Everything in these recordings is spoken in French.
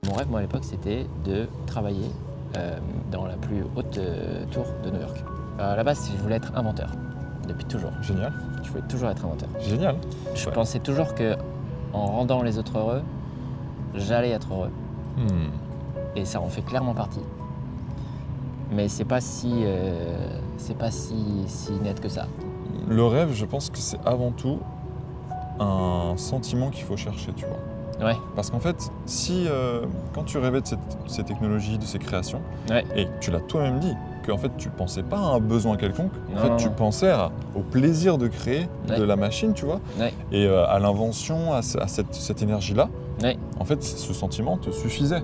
Mon rêve, moi, à l'époque, c'était de travailler dans la plus haute tour de New York. À la base, je voulais être inventeur, depuis toujours. Génial. Je voulais toujours être inventeur. Génial. Je Ouais. pensais toujours que en rendant les autres heureux, j'allais être heureux. Et ça en fait clairement partie. Mais c'est pas si net que ça. Le rêve, je pense que c'est avant tout un sentiment qu'il faut chercher, tu vois. Ouais, Parce qu'en fait, si quand tu rêvais de ces technologies, de ces créations, ouais, et tu l'as toi-même dit, qu'en fait tu pensais pas à un besoin quelconque, en fait Non, tu non. pensais au plaisir de créer Ouais. de la machine, tu vois, ouais, et à l'invention, à cette énergie-là, ouais. en fait ce sentiment te suffisait.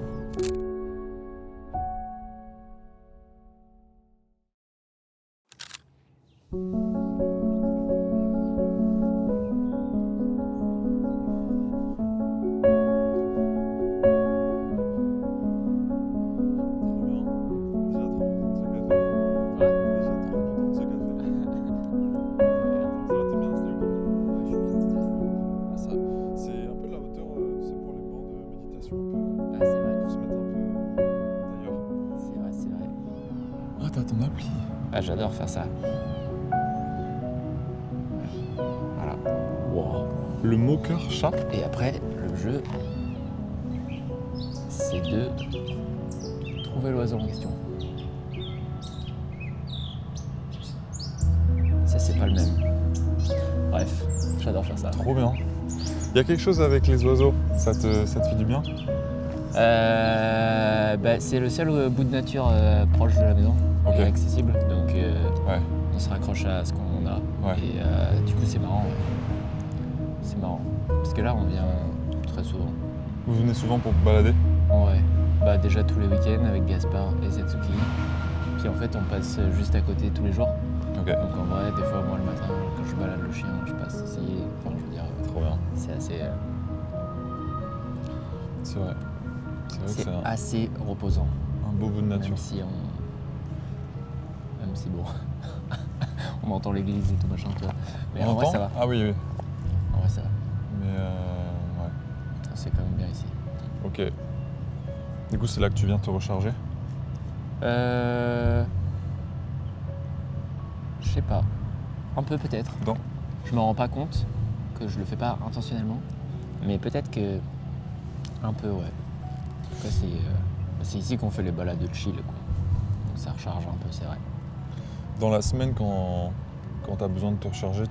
C'est un peu la hauteur, c'est pour les bancs de méditation, Ah, c'est vrai, pour se mettre un peu d'ailleurs. c'est vrai, c'est vrai. Ah, t'as ton appli. Ah, j'adore faire ça. Voilà. Wow. Le moqueur chat. Et après, le jeu, c'est de trouver l'oiseau en question. Ça, c'est pas le même. Bref, j'adore faire ça. Trop bien. Il y a quelque chose avec les oiseaux, ça te fait du bien? C'est le seul bout de nature proche de la maison, Ok. et accessible. Donc, Ouais. on se raccroche à ce qu'on a. Ouais. Et du coup, c'est marrant. C'est marrant. Parce que là, on vient très souvent. Vous venez souvent pour vous balader? Ouais. Bah, déjà tous les week-ends avec Gaspard et Setsuki. Puis en fait, on passe juste à côté tous les jours. Ok. Donc en vrai, des fois, moi le matin, quand je balade le chien, je passe ici. Enfin, je veux dire, Trop bien. c'est assez, C'est vrai. C'est vrai que c'est c'est assez reposant. un beau bout de nature. Même si bon, on entend l'église et tout machin, tu vois. Mais On en vrai, entend? ça va. Ah oui, oui. En vrai, ça va. Mais ouais. C'est quand même bien ici. Ok. Du coup, c'est là que tu viens te recharger? Je sais pas. Un peu peut-être. Non. Je me rends pas compte que je le fais pas intentionnellement. Mais peut-être que. Un peu, ouais. En tout cas, c'est ici qu'on fait les balades de chill, quoi. Donc ça recharge un peu, c'est vrai. Dans la semaine, quand tu as besoin de te recharger,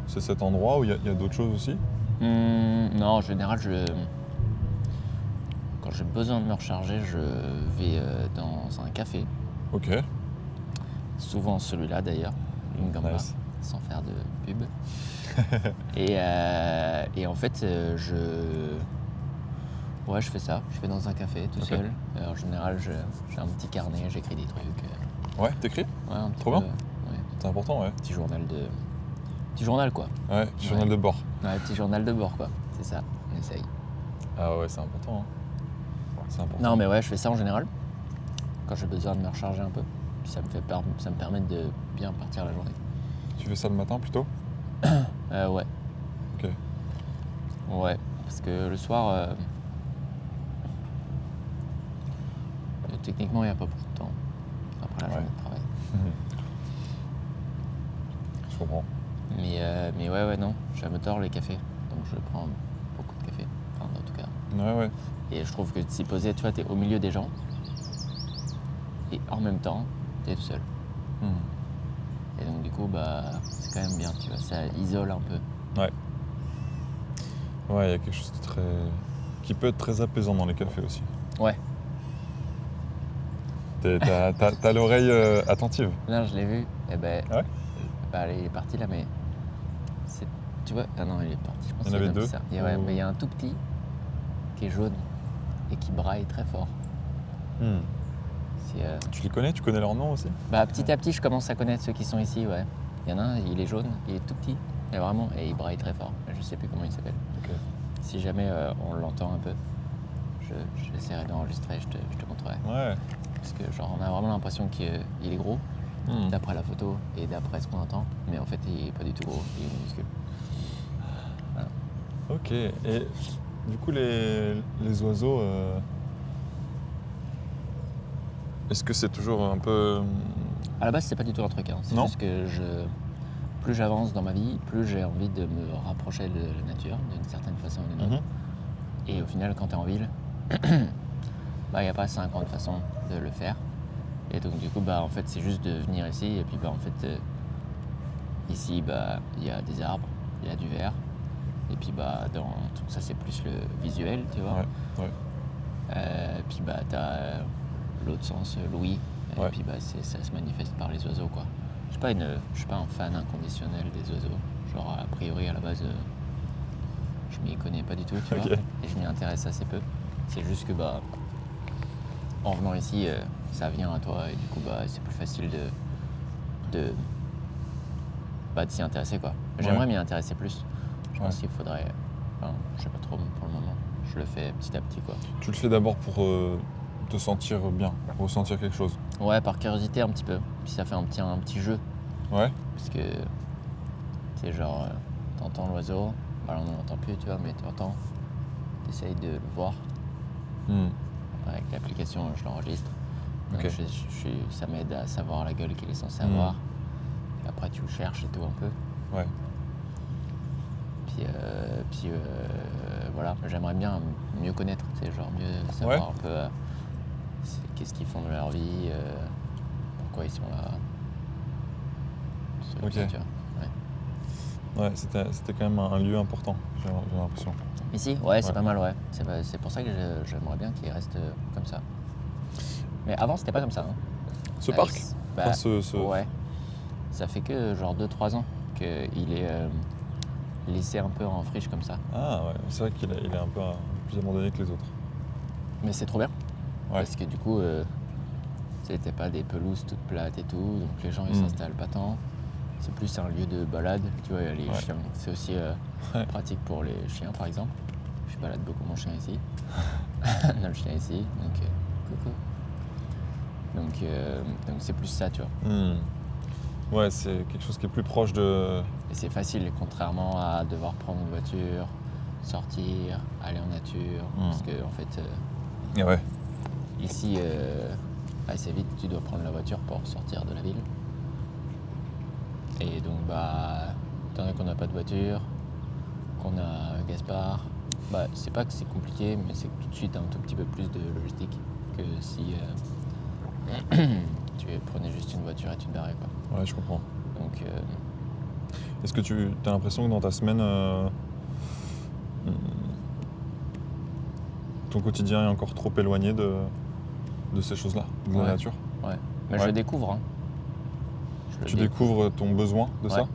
c'est cet endroit où il y a d'autres choses aussi? Non, en général, quand j'ai besoin de me recharger, je vais dans un café. Ok. Souvent celui-là d'ailleurs, Lingamba, Nice. sans faire de pub. et en fait, je fais ça. Je vais dans un café tout Ok. seul. En général, j'ai un petit carnet, j'écris des trucs. Ouais, t'écris? Ouais, un petit Trop peu, bien. ouais. C'est important, ouais. Petit journal quoi. Ouais, petit journal de bord. Ouais, petit journal de bord quoi. C'est ça, on essaye. Ah ouais, c'est important. Hein. C'est important. Non mais ouais, je fais ça en général. Quand j'ai besoin de me recharger un peu. Puis ça me permet de bien partir la journée. Tu fais ça le matin plutôt? Ouais. Ok. Ouais, parce que le soir, techniquement, il n'y a pas beaucoup de temps après la journée de travail. Je comprends. Mais ouais, non, j'adore les cafés. Donc je prends beaucoup de café, enfin en tout cas. Ouais, ouais. Et je trouve que s'y poser, tu vois, t'es au milieu des gens. Et en même temps, t'es tout seul. Et donc du coup, bah, c'est quand même bien, tu vois, ça isole un peu. Ouais. Ouais, il y a quelque chose de qui peut être très apaisant dans les cafés aussi. Ouais, T'as l'oreille attentive. là je l'ai vu, et ben, Ouais. allez, il est parti là, mais tu vois, ah non, il est parti, je pense Il y en qu'il avait a deux. ça. Ouais, mais il y a un tout petit qui est jaune et qui braille très fort. Tu les connais? Tu connais leur nom aussi? Bah, petit à petit, je commence à connaître ceux qui sont ici, ouais. Il y en a un, il est jaune, il est tout petit, et vraiment, et il braille très fort. Je sais plus comment il s'appelle. Ok. Si jamais on l'entend un peu, j'essaierai d'enregistrer, je te montrerai. Ouais. Parce que genre, on a vraiment l'impression qu'il est gros, d'après la photo et d'après ce qu'on entend, mais en fait, il est pas du tout gros, il est minuscule. Voilà. Ok. Et Du coup, les oiseaux, est-ce que c'est toujours un peu... À la base, c'est pas du tout un truc. Hein. C'est Non. juste que plus j'avance dans ma vie, plus j'ai envie de me rapprocher de la nature, d'une certaine façon ou d'une autre. Et au final, quand tu es en ville, il n'y a pas 50 façons de le faire. Et donc, du coup, en fait, c'est juste de venir ici. Et puis, en fait, ici, il y a des arbres, il y a du vert. Et puis, donc ça, c'est plus le visuel, tu vois. Ouais. Puis, tu as l'autre sens, l'ouïe. Et Ouais. puis, ça se manifeste par les oiseaux, quoi. Je suis pas un fan inconditionnel des oiseaux. Genre, a priori, à la base, je m'y connais pas du tout, tu vois. Et je m'y intéresse assez peu. C'est juste que, en venant ici, ça vient à toi. Et du coup, c'est plus facile de s'y intéresser, quoi. J'aimerais m'y intéresser plus. Je pense qu'il faudrait... Enfin, je sais pas trop pour le moment. Je le fais petit à petit, quoi. Tu le fais d'abord pour te sentir bien, ressentir quelque chose. Ouais, par curiosité un petit peu. Puis ça fait un petit jeu. Ouais. Parce que, tu sais, genre, t'entends l'oiseau. Là, on n'entend plus, tu vois, mais t'entends. T'essayes de le voir. Avec l'application, je l'enregistre. Donc, ça m'aide à savoir la gueule qu'il est censé avoir. Et après, tu le cherches et tout un peu. Ouais. Puis voilà, j'aimerais bien mieux connaître, tu sais, genre mieux savoir un peu qu'est-ce qu'ils font de leur vie, pourquoi ils sont là. Ok. Tu vois, ouais, c'était quand même un lieu important, j'ai l'impression. Ici, ouais, c'est pas mal, ouais. C'est pour ça que j'aimerais bien qu'il reste comme ça. Mais avant, c'était pas comme ça. Hein. Ce parc Ouais. Ça fait que genre 2-3 ans qu'il est laissé un peu en friche comme ça. Ah ouais, c'est vrai qu'il est un peu plus abandonné que les autres. Mais c'est trop bien. Ouais. Parce que du coup, c'était pas des pelouses toutes plates et tout, donc les gens ils s'installent pas tant. C'est plus un lieu de balade, tu vois, il y a les chiens. C'est aussi pratique pour les chiens par exemple. Je balade beaucoup mon chien ici. On a le chien ici, donc coucou. Donc c'est plus ça, tu vois. Ouais, c'est quelque chose qui est plus proche de... Et c'est facile, contrairement à devoir prendre une voiture, sortir, aller en nature. Parce que en fait, ouais. ici, assez vite, tu dois prendre la voiture pour sortir de la ville. Et donc, étant donné qu'on n'a pas de voiture, qu'on a Gaspard, c'est pas que c'est compliqué, mais c'est que tout de suite un tout petit peu plus de logistique que si tu prenais juste une voiture et tu te barrais, quoi. Ouais, je comprends. Donc, est-ce que tu as l'impression que dans ta semaine, ton quotidien est encore trop éloigné de ces choses-là, de la nature? Ouais, mais je le découvre. Hein. Tu découvres ton besoin de ça?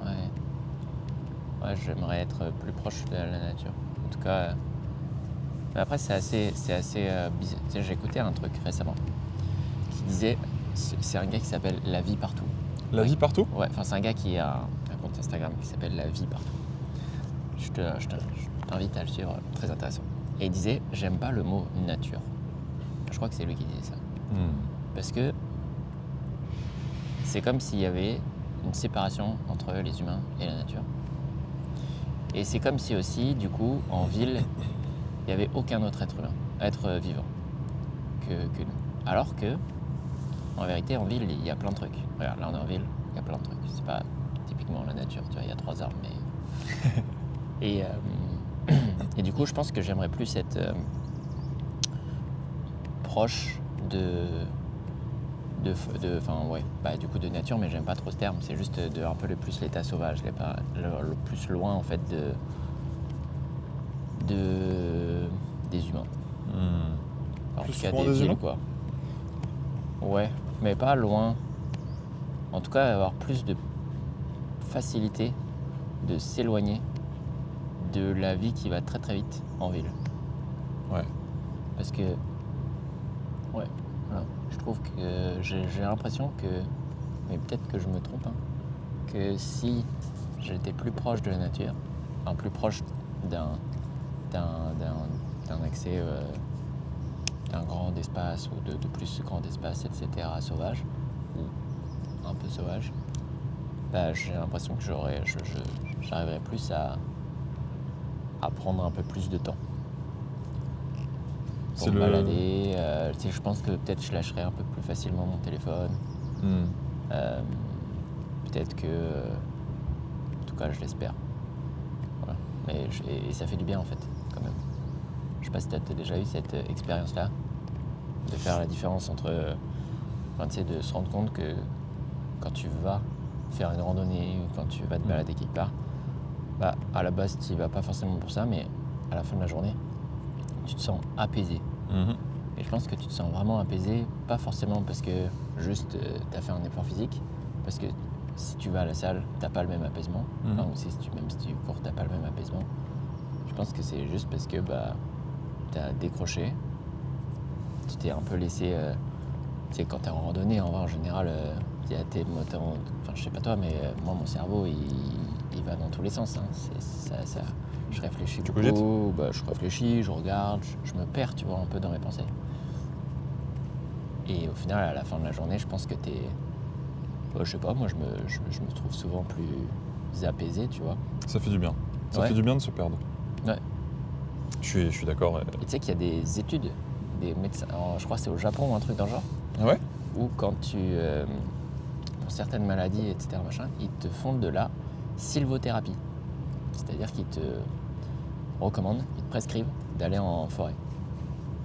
Ouais, j'aimerais être plus proche de la nature. En tout cas, mais après c'est assez bizarre. Tu sais, j'ai écouté un truc récemment qui disait, c'est un gars qui s'appelle La Vie Partout. La vie partout? Ouais, enfin c'est un gars qui a un compte Instagram qui s'appelle La Vie Partout. Je t'invite à le suivre, très intéressant. Et il disait, j'aime pas le mot nature. Je crois que c'est lui qui disait ça. Parce que c'est comme s'il y avait une séparation entre les humains et la nature. Et c'est comme si aussi, du coup, en ville, il n'y avait aucun autre être vivant que nous. Alors que, en vérité, en ville, il y a plein de trucs. Regarde, là on est en ville, il y a plein de trucs. C'est pas typiquement la nature, tu vois, il y a 3 arbres, mais... et du coup, je pense que j'aimerais plus être proche du coup de nature, mais j'aime pas trop ce terme. C'est juste de un peu le plus l'état sauvage, le plus loin en fait des humains. En Plus tout cas loin des des villes, humains? quoi. Ouais, mais pas loin. En tout cas, avoir plus de facilité de s'éloigner de la vie qui va très très vite en ville. Ouais. Parce que, ouais, voilà. Je trouve que j'ai l'impression que, mais peut-être que je me trompe, hein, que si j'étais plus proche de la nature, enfin plus proche d'un accès, d'un grand espace ou de plus grand espace, etc., sauvage, ou un peu sauvage, j'ai l'impression que j'arriverais plus à prendre un peu plus de temps. pour C'est me le- balader. Tu sais, je pense que peut-être je lâcherai un peu plus facilement mon téléphone. Hmm. Euh, peut-être que, en tout cas, je l'espère. Voilà. Et ça fait du bien en fait, quand même. Je sais pas si tu as déjà eu cette expérience-là, de faire la différence entre, enfin, tu sais, de se rendre compte que quand tu vas faire une randonnée ou quand tu vas te balader quelque part, bah, à la base, tu y vas pas forcément pour ça, mais à la fin de la journée, tu te sens apaisé. Mhm. Et je pense que tu te sens vraiment apaisé, pas forcément parce que juste tu as fait un effort physique, parce que si tu vas à la salle, t'as pas le même apaisement. Mhm. Enfin, même si tu cours, t'as pas le même apaisement. Je pense que c'est juste parce que tu as décroché, tu t'es un peu laissé. Tu sais, quand t'es en randonnée, en général, il y a tes moteurs. Enfin, je sais pas toi, mais moi, mon cerveau, il va dans tous les sens. Hein. Je réfléchis Tu beaucoup, je réfléchis, je regarde, je me perds, tu vois, un peu dans mes pensées. Et au final, à la fin de la journée, je pense que t'es. Je sais pas, moi, je me trouve souvent plus apaisé, tu vois. Ça fait du bien. Ça Ouais. fait du bien de se perdre. Ouais. Je suis d'accord. Et tu sais qu'il y a des études, des médecins, je crois que c'est au Japon ou un truc dans le genre, Ah ouais? où quand pour certaines maladies, etc., ils te font de la sylvothérapie. C'est-à-dire qu'ils te recommandent, ils te prescrivent d'aller en forêt.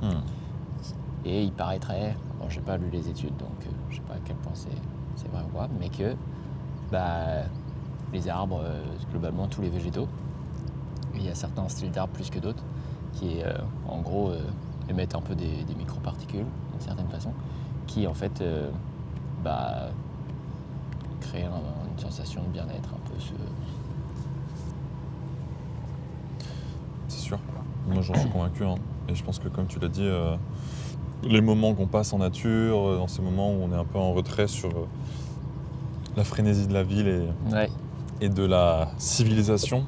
Hmm. Et il paraîtrait, bon, j'ai pas lu les études, donc je sais pas à quel point c'est vrai ou quoi, mais que les arbres, globalement tous les végétaux, il y a certains styles d'arbres plus que d'autres, qui en gros émettent un peu des microparticules d'une certaine façon, qui en fait créent une sensation de bien-être un peu. C'est sûr. Moi, j'en suis convaincu. Hein. Et je pense que, comme tu l'as dit, les moments qu'on passe en nature, dans ces moments où on est un peu en retrait sur la frénésie de la ville Ouais, et de la civilisation,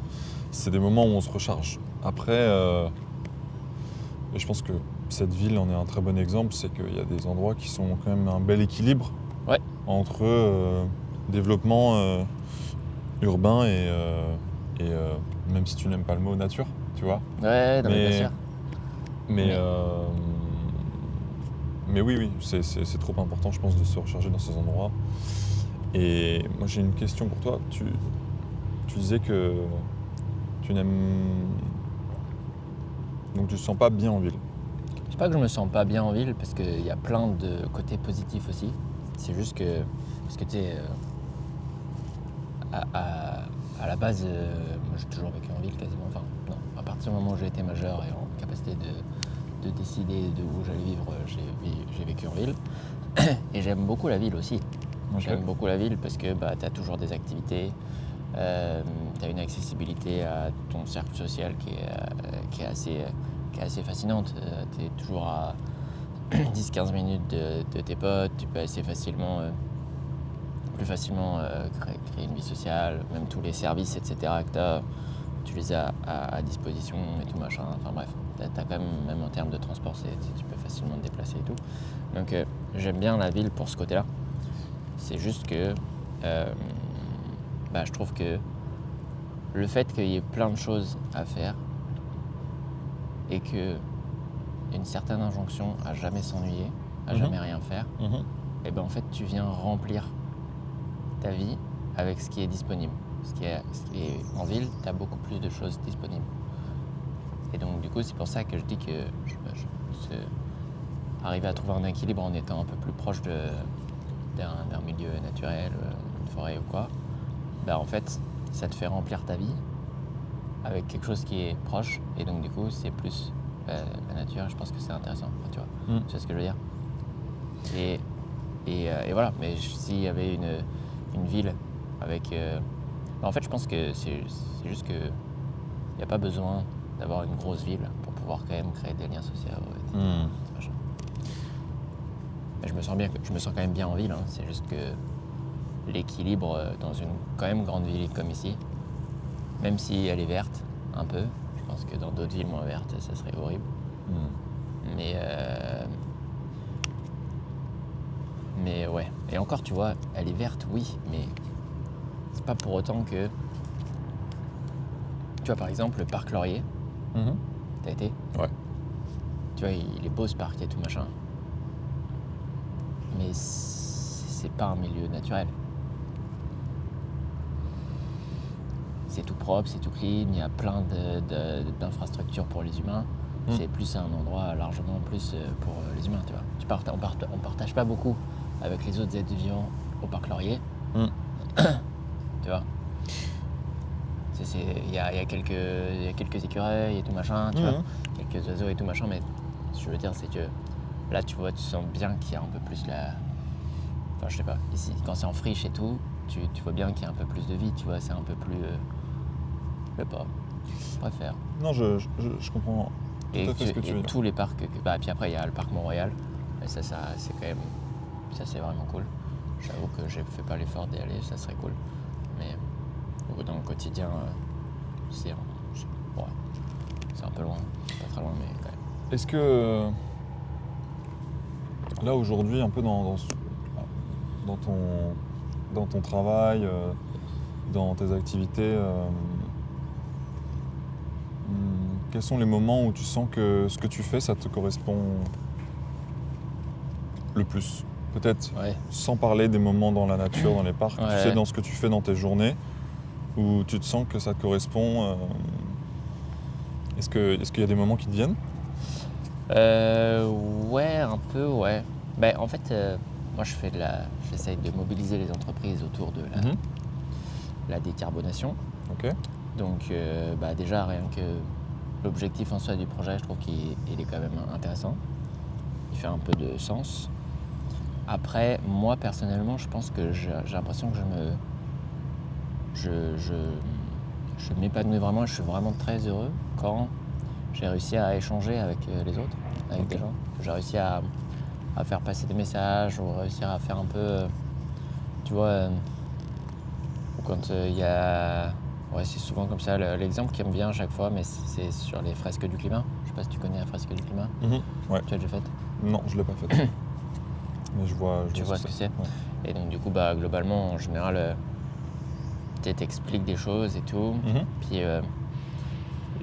c'est des moments où on se recharge. Après, et je pense que cette ville en est un très bon exemple, c'est qu'il y a des endroits qui sont quand même un bel équilibre Ouais. entre développement urbain et même si tu n'aimes pas le mot nature, tu vois. ouais, non, mais bien sûr. Mais, mais oui, c'est trop important, je pense, de se recharger dans ces endroits. Et moi, j'ai une question pour toi. Tu disais que tu n'aimes... Donc, tu ne te sens pas bien en ville. Je sais pas que je me sens pas bien en ville, parce qu'il y a plein de côtés positifs aussi. C'est juste que, parce que tu sais, à la base, moi j'ai toujours vécu en ville quasiment. Enfin, non, à partir du moment où j'ai été majeur et en capacité de décider de où j'allais vivre, j'ai vécu en ville. Et j'aime beaucoup la ville aussi. Ok. J'aime beaucoup la ville parce que tu as toujours des activités, tu as une accessibilité à ton cercle social qui est assez fascinante. Tu es toujours à 10-15 minutes de tes potes, tu peux assez facilement, plus facilement créer une vie sociale, même tous les services, etc. que tu as, tu les as à disposition et tout machin. Enfin bref, tu as quand même en termes de transport, tu peux facilement te déplacer et tout. Donc j'aime bien la ville pour ce côté-là. C'est juste que je trouve que le fait qu'il y ait plein de choses à faire et qu'il y a une certaine injonction à jamais s'ennuyer, à jamais rien faire, Mhm. et ben en fait tu viens remplir ta vie avec ce qui est disponible. Ce qui est en ville, tu as beaucoup plus de choses disponibles. Et donc du coup c'est pour ça que je dis que arriver à trouver un équilibre en étant un peu plus proche d'un milieu naturel, une forêt ou quoi, en fait ça te fait remplir ta vie avec quelque chose qui est proche, et donc du coup c'est plus la nature. Je pense que c'est intéressant, tu vois. Tu sais ce que je veux dire. Et voilà, mais s'il y avait une ville avec... en fait je pense que c'est juste que il n'y a pas besoin d'avoir une grosse ville pour pouvoir quand même créer des liens sociaux. Machin. Mais je me sens quand même bien en ville, hein. C'est juste que l'équilibre dans une quand même grande ville comme ici, même si elle est verte un peu, je pense que dans d'autres villes moins vertes ça serait horrible. Mais ouais, et encore tu vois, elle est verte oui, mais c'est pas pour autant que... Tu vois par exemple le parc Laurier, t'as été? Ouais. tu vois, il est beau ce parc et tout machin. Mais c'est pas un milieu naturel. C'est tout propre, c'est tout clean, il y a plein d'infrastructures pour les humains. C'est plus un endroit largement plus pour les humains, tu vois. On partage pas beaucoup avec les autres êtres vivants au parc Laurier. Tu vois. Il y a quelques écureuils et tout machin, tu vois. Quelques oiseaux et tout machin, mais ce que je veux dire, c'est que là, tu vois, tu sens bien qu'il y a un peu plus la... Enfin, je sais pas, ici, quand c'est en friche et tout, tu vois bien qu'il y a un peu plus de vie, tu vois, c'est un peu plus... je sais pas, je préfère. Non, je comprends tout à fait ce que tu veux dire. Tous les parcs... puis après, il y a le parc Mont-Royal, et ça c'est quand même... Ça, c'est vraiment cool. J'avoue que je fais pas l'effort d'y aller, ça serait cool. Mais dans le quotidien, c'est un peu loin. Pas très loin, mais quand même. Est-ce que là aujourd'hui, un peu dans ton travail, dans tes activités, quels sont les moments où tu sens que ce que tu fais, ça te correspond le plus? Peut-être sans parler des moments dans la nature, dans les parcs, tu sais, dans ce que tu fais dans tes journées, où tu te sens que ça te correspond. Est-ce qu'il y a des moments qui te viennent? Ouais, un peu, ouais. En fait, moi j'essaye de mobiliser les entreprises autour de la décarbonation. Ok. Donc déjà rien que l'objectif en soi du projet, je trouve qu'il est quand même intéressant. Il fait un peu de sens. Après, moi personnellement, je pense que j'ai l'impression que je m'épanouis vraiment, je suis vraiment très heureux quand j'ai réussi à échanger avec les autres, avec des gens. J'ai réussi à faire passer des messages ou réussir à faire un peu, tu vois, ou quand il y a... Ouais, c'est souvent comme ça. L'exemple qui me vient à chaque fois, mais c'est sur les fresques du climat. Je sais pas si tu connais la fresque du climat. Ouais. Tu l'as déjà faite? Non, je l'ai pas faite. Mais je vois ce que c'est. Et donc du coup, globalement, en général, tu t'expliques des choses et tout. Puis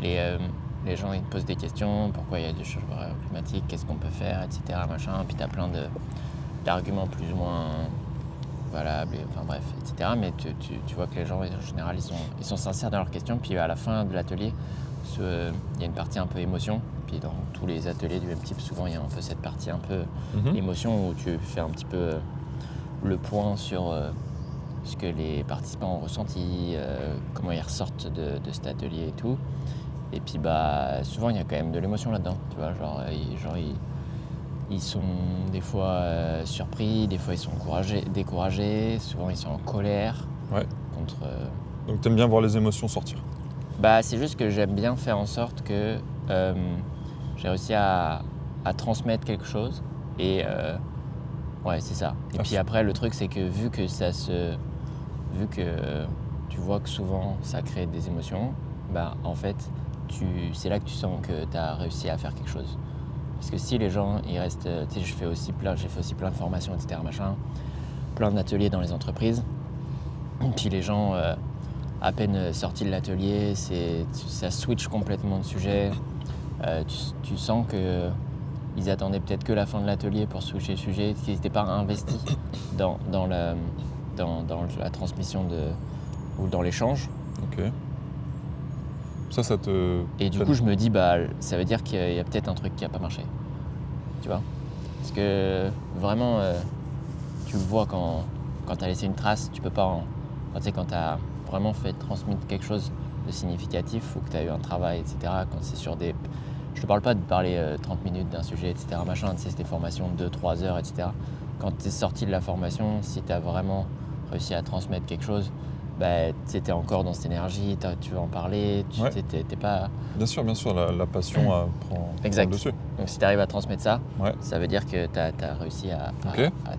les gens ils te posent des questions, pourquoi il y a du changement climatique, qu'est-ce qu'on peut faire, etc. Machin. Puis tu as plein d'arguments plus ou moins valables, enfin bref, etc. Mais tu vois que les gens en général ils sont sincères dans leurs questions. Puis à la fin de l'atelier, il y a une partie un peu émotion. Puis dans tous les ateliers du même type, souvent il y a un peu cette partie un peu émotion où tu fais un petit peu le point sur ce que les participants ont ressenti, comment ils ressortent de cet atelier et tout. Et puis souvent il y a quand même de l'émotion là-dedans, tu vois, ils sont des fois surpris, des fois ils sont découragés, souvent ils sont en colère contre... Donc t'aimes bien voir les émotions sortir? C'est juste que j'aime bien faire en sorte que j'ai réussi à transmettre quelque chose et ouais, c'est ça. Et puis après le truc c'est que vu que tu vois que souvent ça crée des émotions, en fait c'est là que tu sens que tu as réussi à faire quelque chose. Parce que si les gens ils restent, tu sais, j'ai fait aussi plein de formations, etc. machin, plein d'ateliers dans les entreprises, puis les gens à peine sortis de l'atelier, ça switch complètement de sujet. Tu sens que ils attendaient peut-être que la fin de l'atelier pour switcher le sujet, qu'ils n'étaient pas investis dans la transmission ou dans l'échange. Ok. Ça te... Et du coup, je me dis, ça veut dire qu'il y a peut-être un truc qui n'a pas marché. Tu vois? Parce que vraiment, tu le vois quand tu as laissé une trace, tu peux pas... Quand tu as vraiment fait transmettre quelque chose de significatif ou que tu as eu un travail, etc. Quand c'est sur des... Je te parle pas de parler 30 minutes d'un sujet, etc. Machin, tu sais, c'est des formations de 2-3 heures, etc. Quand tu es sorti de la formation, si tu as vraiment réussi à transmettre quelque chose, tu es encore dans cette énergie, tu veux en parler, t'es pas... Bien sûr, la passion prend le dessus. Donc si tu arrives à transmettre ça, ça veut dire que tu as réussi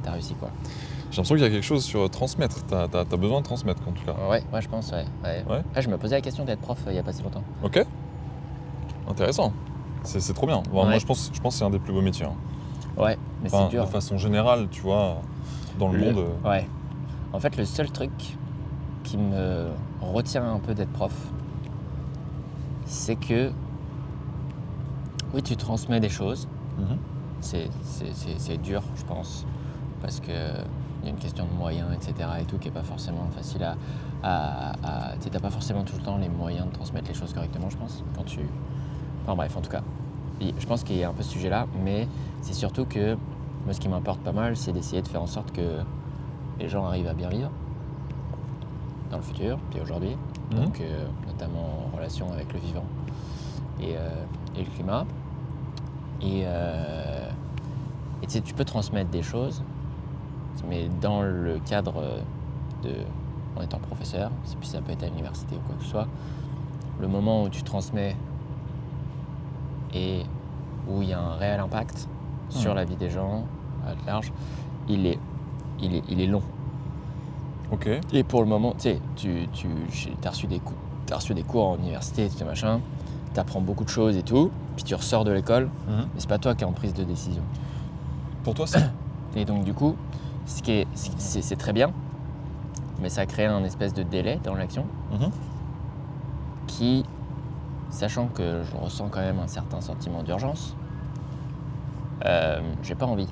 t'as réussi quoi. J'ai l'impression qu'il y a quelque chose sur transmettre, tu as besoin de transmettre en tout cas. Ouais, je pense, je me posais la question d'être prof il n'y a pas si longtemps. Ok, intéressant, c'est trop bien. Moi je pense que c'est un des plus beaux métiers. Ouais, mais c'est dur. De façon générale, tu vois, dans le monde... Ouais, en fait le seul truc qui me retient un peu d'être prof, c'est que oui, tu transmets des choses, Mhm. C'est dur, je pense, parce qu'il y a une question de moyens, etc. et tout, qui n'est pas forcément facile tu n'as pas forcément tout le temps les moyens de transmettre les choses correctement, je pense, Enfin bref, en tout cas, je pense qu'il y a un peu ce sujet-là, mais c'est surtout que moi, ce qui m'importe pas mal, c'est d'essayer de faire en sorte que les gens arrivent à bien vivre dans le futur, puis aujourd'hui, donc notamment en relation avec le vivant et le climat. Et tu sais, tu peux transmettre des choses, mais dans le cadre en étant professeur, puis ça peut être à l'université ou quoi que ce soit, le moment où tu transmets et où il y a un réel impact sur la vie des gens à large, il est long. Ok. Et pour le moment, tu sais, t'as reçu des cours en université, tout machin, t'apprends beaucoup de choses et tout, puis tu ressors de l'école, mais c'est pas toi qui es en prise de décision. Pour toi, c'est... Et donc du coup, c'est très bien, mais ça crée un espèce de délai dans l'action qui, sachant que je ressens quand même un certain sentiment d'urgence, j'ai pas envie.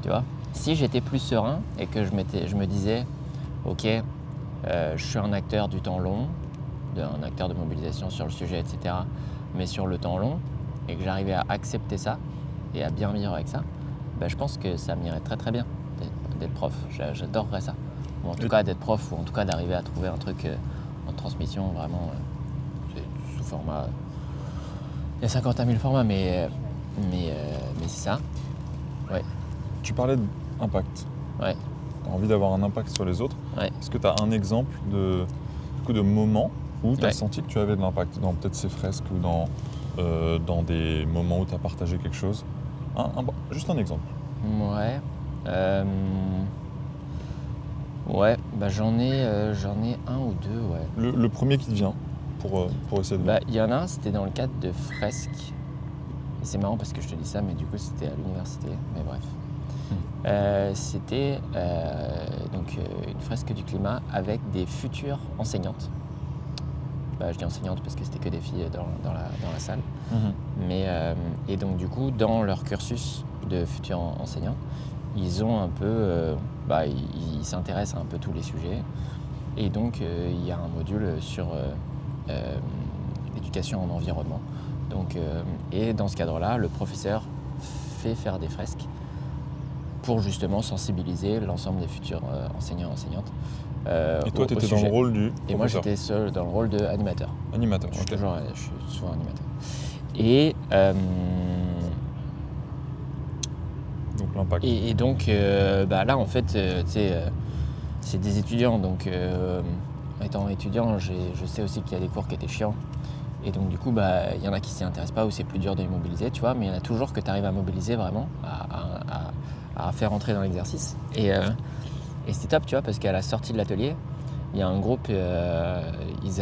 Tu vois ? Si j'étais plus serein et que je me disais, ok, je suis un acteur du temps long, un acteur de mobilisation sur le sujet, etc., mais sur le temps long, et que j'arrivais à accepter ça et à bien vivre avec ça, je pense que ça m'irait très très bien d'être prof. J'adorerais ça. Ou en tout cas d'être prof, ou en tout cas d'arriver à trouver un truc en transmission vraiment sous format... Il y a 50 000 formats, mais c'est ça. Ouais. Tu parlais d'impact. Ouais. Tu as envie d'avoir un impact sur les autres. Ouais. Est-ce que tu as un exemple de moment où tu as Ouais. senti que tu avais de l'impact dans peut-être ces fresques ou dans des moments où tu as partagé quelque chose? Juste un exemple. Ouais. Ouais, j'en ai un ou deux, ouais. Le premier qui te vient pour essayer de voir. Il y en a un, c'était dans le cadre de fresques. Et c'est marrant parce que je te dis ça, mais du coup c'était à l'université, mais bref. C'était donc une fresque du climat avec des futures enseignantes. Je dis enseignantes parce que c'était que des filles dans la salle. Mais, et donc du coup, dans leur cursus de futurs enseignants, ils ont un peu, ils s'intéressent à un peu tous les sujets. Et donc il y a un module sur l'éducation en environnement. Donc, et dans ce cadre-là, le professeur fait faire des fresques pour justement sensibiliser l'ensemble des futurs enseignants et enseignantes. Et toi, tu étais dans le rôle du professeur. Et moi, j'étais seul dans le rôle d'animateur. Animateur, Je suis souvent animateur. Et donc l'impact. Et donc, là, en fait, c'est des étudiants. Donc, étant étudiant, je sais aussi qu'il y a des cours qui étaient chiants. Et donc, du coup, il y en a qui s'y intéressent pas, où c'est plus dur de les mobiliser, tu vois. Mais il y en a toujours que tu arrives à mobiliser vraiment, à faire entrer dans l'exercice. Et c'était top, tu vois, parce qu'à la sortie de l'atelier, il y a un groupe, ils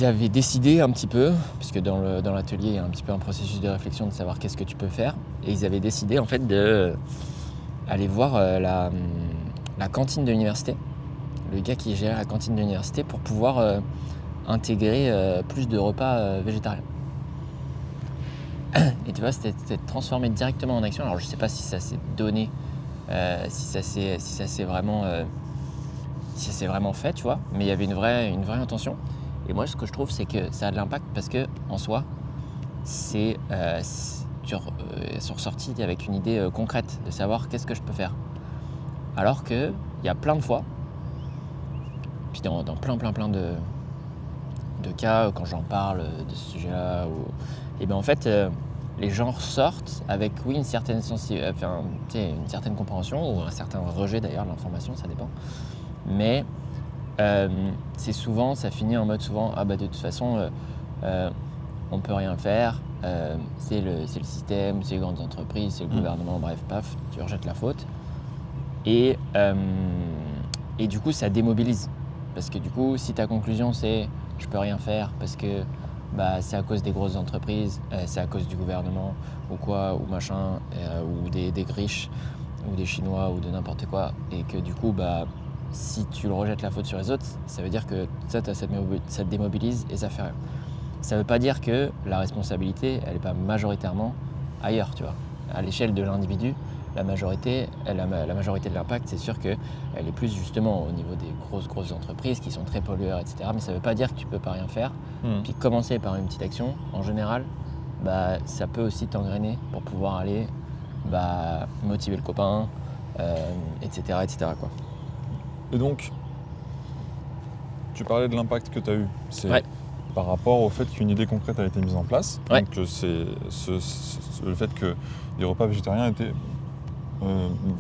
avaient décidé un petit peu, puisque dans l'atelier, il y a un petit peu un processus de réflexion de savoir qu'est-ce que tu peux faire. Et ils avaient décidé, en fait, d'aller voir la cantine de l'université, le gars qui gérait la cantine de l'université, pour pouvoir intégrer plus de repas végétariens. Et tu vois, c'était transformé directement en action. Alors, je ne sais pas si ça s'est donné, si ça s'est vraiment fait, tu vois, mais il y avait une vraie intention. Et moi, ce que je trouve, c'est que ça a de l'impact parce que, en soi, c'est ressorti avec une idée concrète de savoir qu'est-ce que je peux faire. Alors qu'il y a plein de fois, puis dans plein de cas, quand j'en parle de ce sujet-là, et en fait, les gens ressortent avec, oui, une certaine compréhension, ou un certain rejet d'ailleurs de l'information, ça dépend. Mais c'est souvent, ça finit en mode souvent, de toute façon, on peut rien faire, c'est le système, c'est les grandes entreprises, c'est le gouvernement, bref, paf, tu rejettes la faute. Et du coup, ça démobilise. Parce que du coup, si ta conclusion c'est je peux rien faire parce que c'est à cause des grosses entreprises, c'est à cause du gouvernement ou quoi, ou machin, ou des riches, ou des Chinois, ou de n'importe quoi, et que du coup, si tu le rejettes la faute sur les autres, ça veut dire que ça te démobilise et ça fait rien. ça veut pas dire que la responsabilité, elle n'est pas majoritairement ailleurs, tu vois. À l'échelle de l'individu, la majorité de l'impact, c'est sûr qu'elle est plus justement au niveau des grosses entreprises qui sont très pollueurs, etc. Mais ça veut pas dire que tu peux pas rien faire. Puis commencer par une petite action, en général, ça peut aussi t'engrainer pour pouvoir aller motiver le copain, etc. quoi. Et donc, tu parlais de l'impact que tu as eu. C'est Ouais. par rapport au fait qu'une idée concrète a été mise en place. Ouais. Donc, c'est le fait que les repas végétariens étaient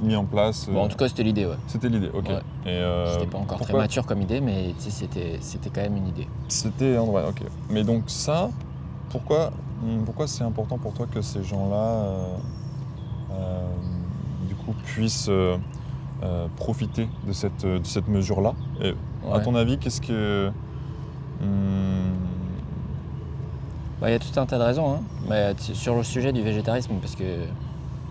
mis en place. Bon, en tout cas, c'était l'idée, ouais. C'était l'idée, ok. Ouais. Et, C'était pas encore très mature comme idée, mais c'était quand même une idée. C'était un vrai, ok. Mais donc ça, pourquoi c'est important pour toi que ces gens-là, du coup, puissent profiter de cette mesure-là? Et à ton avis, qu'est-ce que... Il y a tout un tas de raisons. Sur le sujet du végétarisme, parce que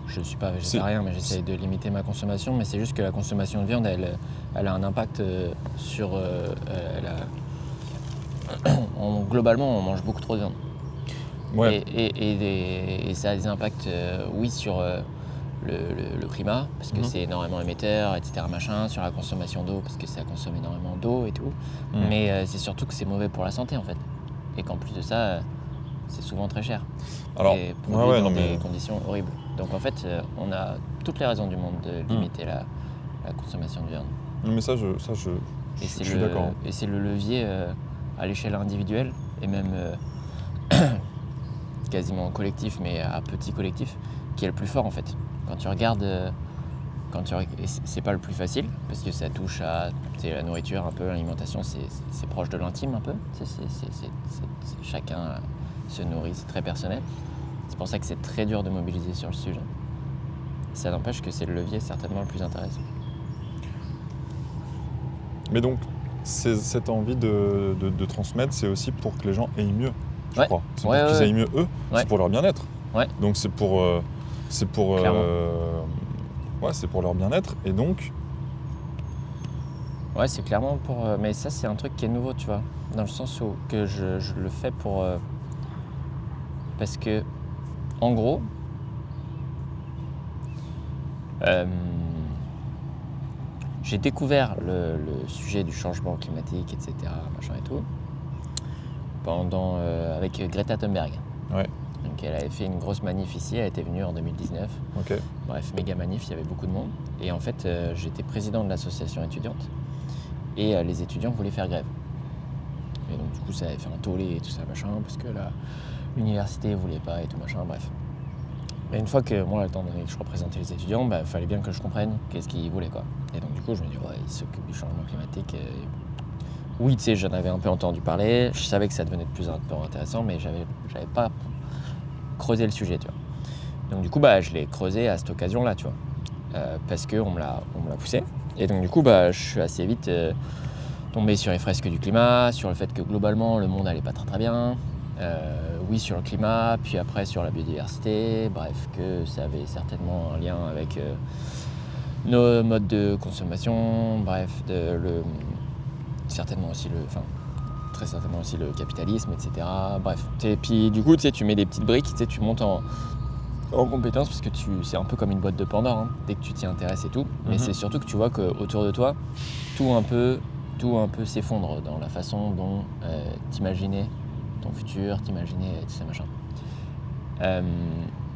je ne suis pas végétarien, mais j'essaye de limiter ma consommation, mais c'est juste que la consommation de viande, elle a un impact sur... globalement, on mange beaucoup trop de viande. Ouais. Et ça a des impacts, sur le climat, parce que c'est énormément émetteur, etc. sur la consommation d'eau, parce que ça consomme énormément d'eau et tout. Mais c'est surtout que c'est mauvais pour la santé, en fait. Et qu'en plus de ça, c'est souvent très cher. Alors, et produit dans des conditions horribles. Donc en fait, on a toutes les raisons du monde de limiter la consommation de viande. Mais ça, je suis d'accord. Et c'est le levier à l'échelle individuelle, et même quasiment collectif, mais à petit collectif, qui est le plus fort en fait. Quand tu regardes, c'est pas le plus facile, parce que ça touche à la nourriture un peu, l'alimentation, c'est proche de l'intime un peu. Chacun se nourrit, c'est très personnel. C'est pour ça que c'est très dur de mobiliser sur le sujet. Ça n'empêche que c'est le levier certainement le plus intéressant. Mais donc, cette envie de transmettre, c'est aussi pour que les gens aillent mieux, je crois. C'est pour qu'ils aillent mieux eux, c'est pour leur bien-être. Ouais. Donc c'est pour leur bien-être, et donc... Ouais, c'est clairement pour... mais ça, c'est un truc qui est nouveau, tu vois. Dans le sens où que je le fais pour... parce que, en gros... j'ai découvert le sujet du changement climatique, etc., machin et tout, avec Greta Thunberg. Ouais. Donc elle avait fait une grosse manif ici, elle était venue en 2019. Ok. Bref, méga manif, il y avait beaucoup de monde. Et en fait, j'étais président de l'association étudiante. Et les étudiants voulaient faire grève. Et donc du coup, ça avait fait un tollé et tout ça, machin, parce que l'université voulait pas et tout, machin, bref. Et une fois que moi, étant donné que je représentais les étudiants, il fallait bien que je comprenne qu'est-ce qu'ils voulaient, quoi. Et donc du coup, je me dis, ouais, ils s'occupent du changement climatique. Oui, tu sais, j'en avais un peu entendu parler, je savais que ça devenait de plus en plus intéressant, mais j'avais pas creusé le sujet, tu vois. Donc du coup, je l'ai creusé à cette occasion-là, tu vois. Parce qu'on me l'a poussé. Et donc du coup, je suis assez vite tombé sur les fresques du climat, sur le fait que globalement, le monde allait pas très très bien. Oui, sur le climat, puis après sur la biodiversité, bref, que ça avait certainement un lien avec nos modes de consommation, bref, très certainement aussi le capitalisme, etc. Bref, et puis du coup, tu mets des petites briques, tu montes en compétence, parce que c'est un peu comme une boîte de Pandore, hein, dès que tu t'y intéresses et tout. Mais c'est surtout que tu vois qu'autour de toi, tout un peu s'effondre dans la façon dont t'imaginais ton futur, t'imaginais tout ça, machin.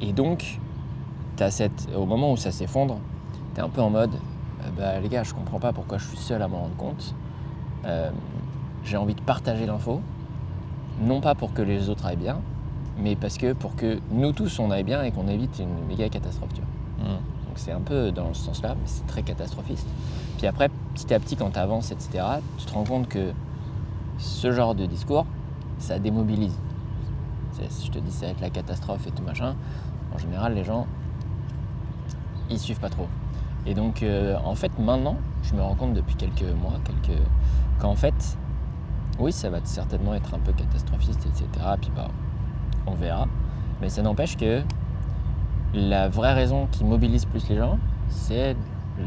Et donc, au moment où ça s'effondre, t'es un peu en mode, les gars, je comprends pas pourquoi je suis seul à m'en rendre compte. J'ai envie de partager l'info, non pas pour que les autres aillent bien, mais parce que pour que nous tous on aille bien et qu'on évite une méga catastrophe, tu vois. Donc c'est un peu dans ce sens-là, mais c'est très catastrophiste. Puis après, petit à petit, quand tu avances, etc., tu te rends compte que ce genre de discours, ça démobilise. Si je te dis ça va être la catastrophe et tout machin, en général, les gens, ils suivent pas trop. Et donc, en fait, maintenant, je me rends compte depuis quelques mois, qu'en fait, oui, ça va certainement être un peu catastrophiste, etc., puis on verra. Mais ça n'empêche que la vraie raison qui mobilise plus les gens, c'est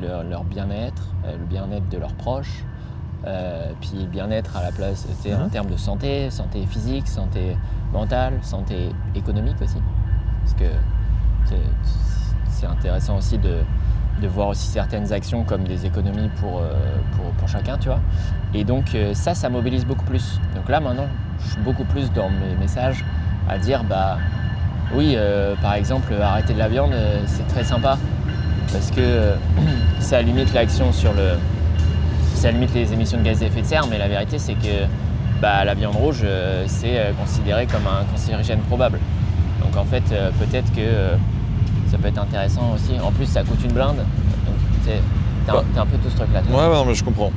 leur bien-être, le bien-être de leurs proches, puis bien-être à la place, en termes de santé physique, santé mentale, santé économique aussi. Parce que c'est intéressant aussi de voir aussi certaines actions comme des économies pour chacun, tu vois. Et donc ça mobilise beaucoup plus. Donc là maintenant, je suis beaucoup plus dans mes messages à dire oui, par exemple, arrêter de la viande, c'est très sympa parce que ça limite l'action ça limite les émissions de gaz à effet de serre, mais la vérité c'est que la viande rouge, c'est considéré comme un cancérigène probable. Donc en fait, peut-être que ça peut être intéressant aussi. En plus, ça coûte une blinde. Donc t'as un peu tout ce truc-là. Ouais, non, mais je comprends.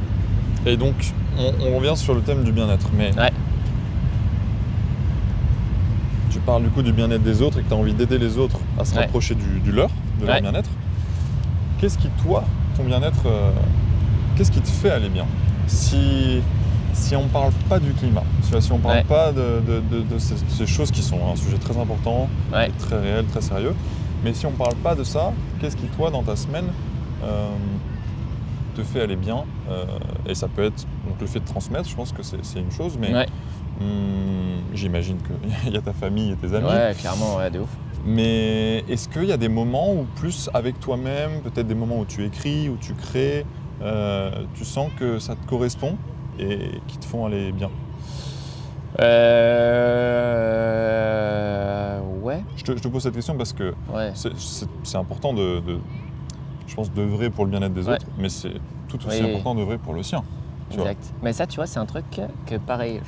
Et donc, on revient sur le thème du bien-être. Mais ouais. Tu parles du coup du bien-être des autres et que tu as envie d'aider les autres à se rapprocher de leur bien-être. Qu'est-ce qui, toi, ton bien-être, qu'est-ce qui te fait aller bien ? Si on ne parle pas du climat, si on ne parle pas de ces choses qui sont un sujet très important, et très réel, très sérieux, mais si on ne parle pas de ça, qu'est-ce qui, toi, dans ta semaine, te fait aller bien ? Et ça peut être donc, le fait de transmettre, je pense que c'est une chose, mais j'imagine qu'il y a ta famille et tes amis. Ouais, clairement, de ouf. Mais est-ce qu'il y a des moments où plus avec toi-même, peut-être des moments où tu écris, où tu crées, tu sens que ça te correspond et qui te font aller bien ? Ouais. Je te pose cette question parce que c'est important je pense, d'œuvrer pour le bien-être des autres, mais c'est tout aussi important d'œuvrer pour le sien. Exact. Mais ça, tu vois, c'est un truc que pareil,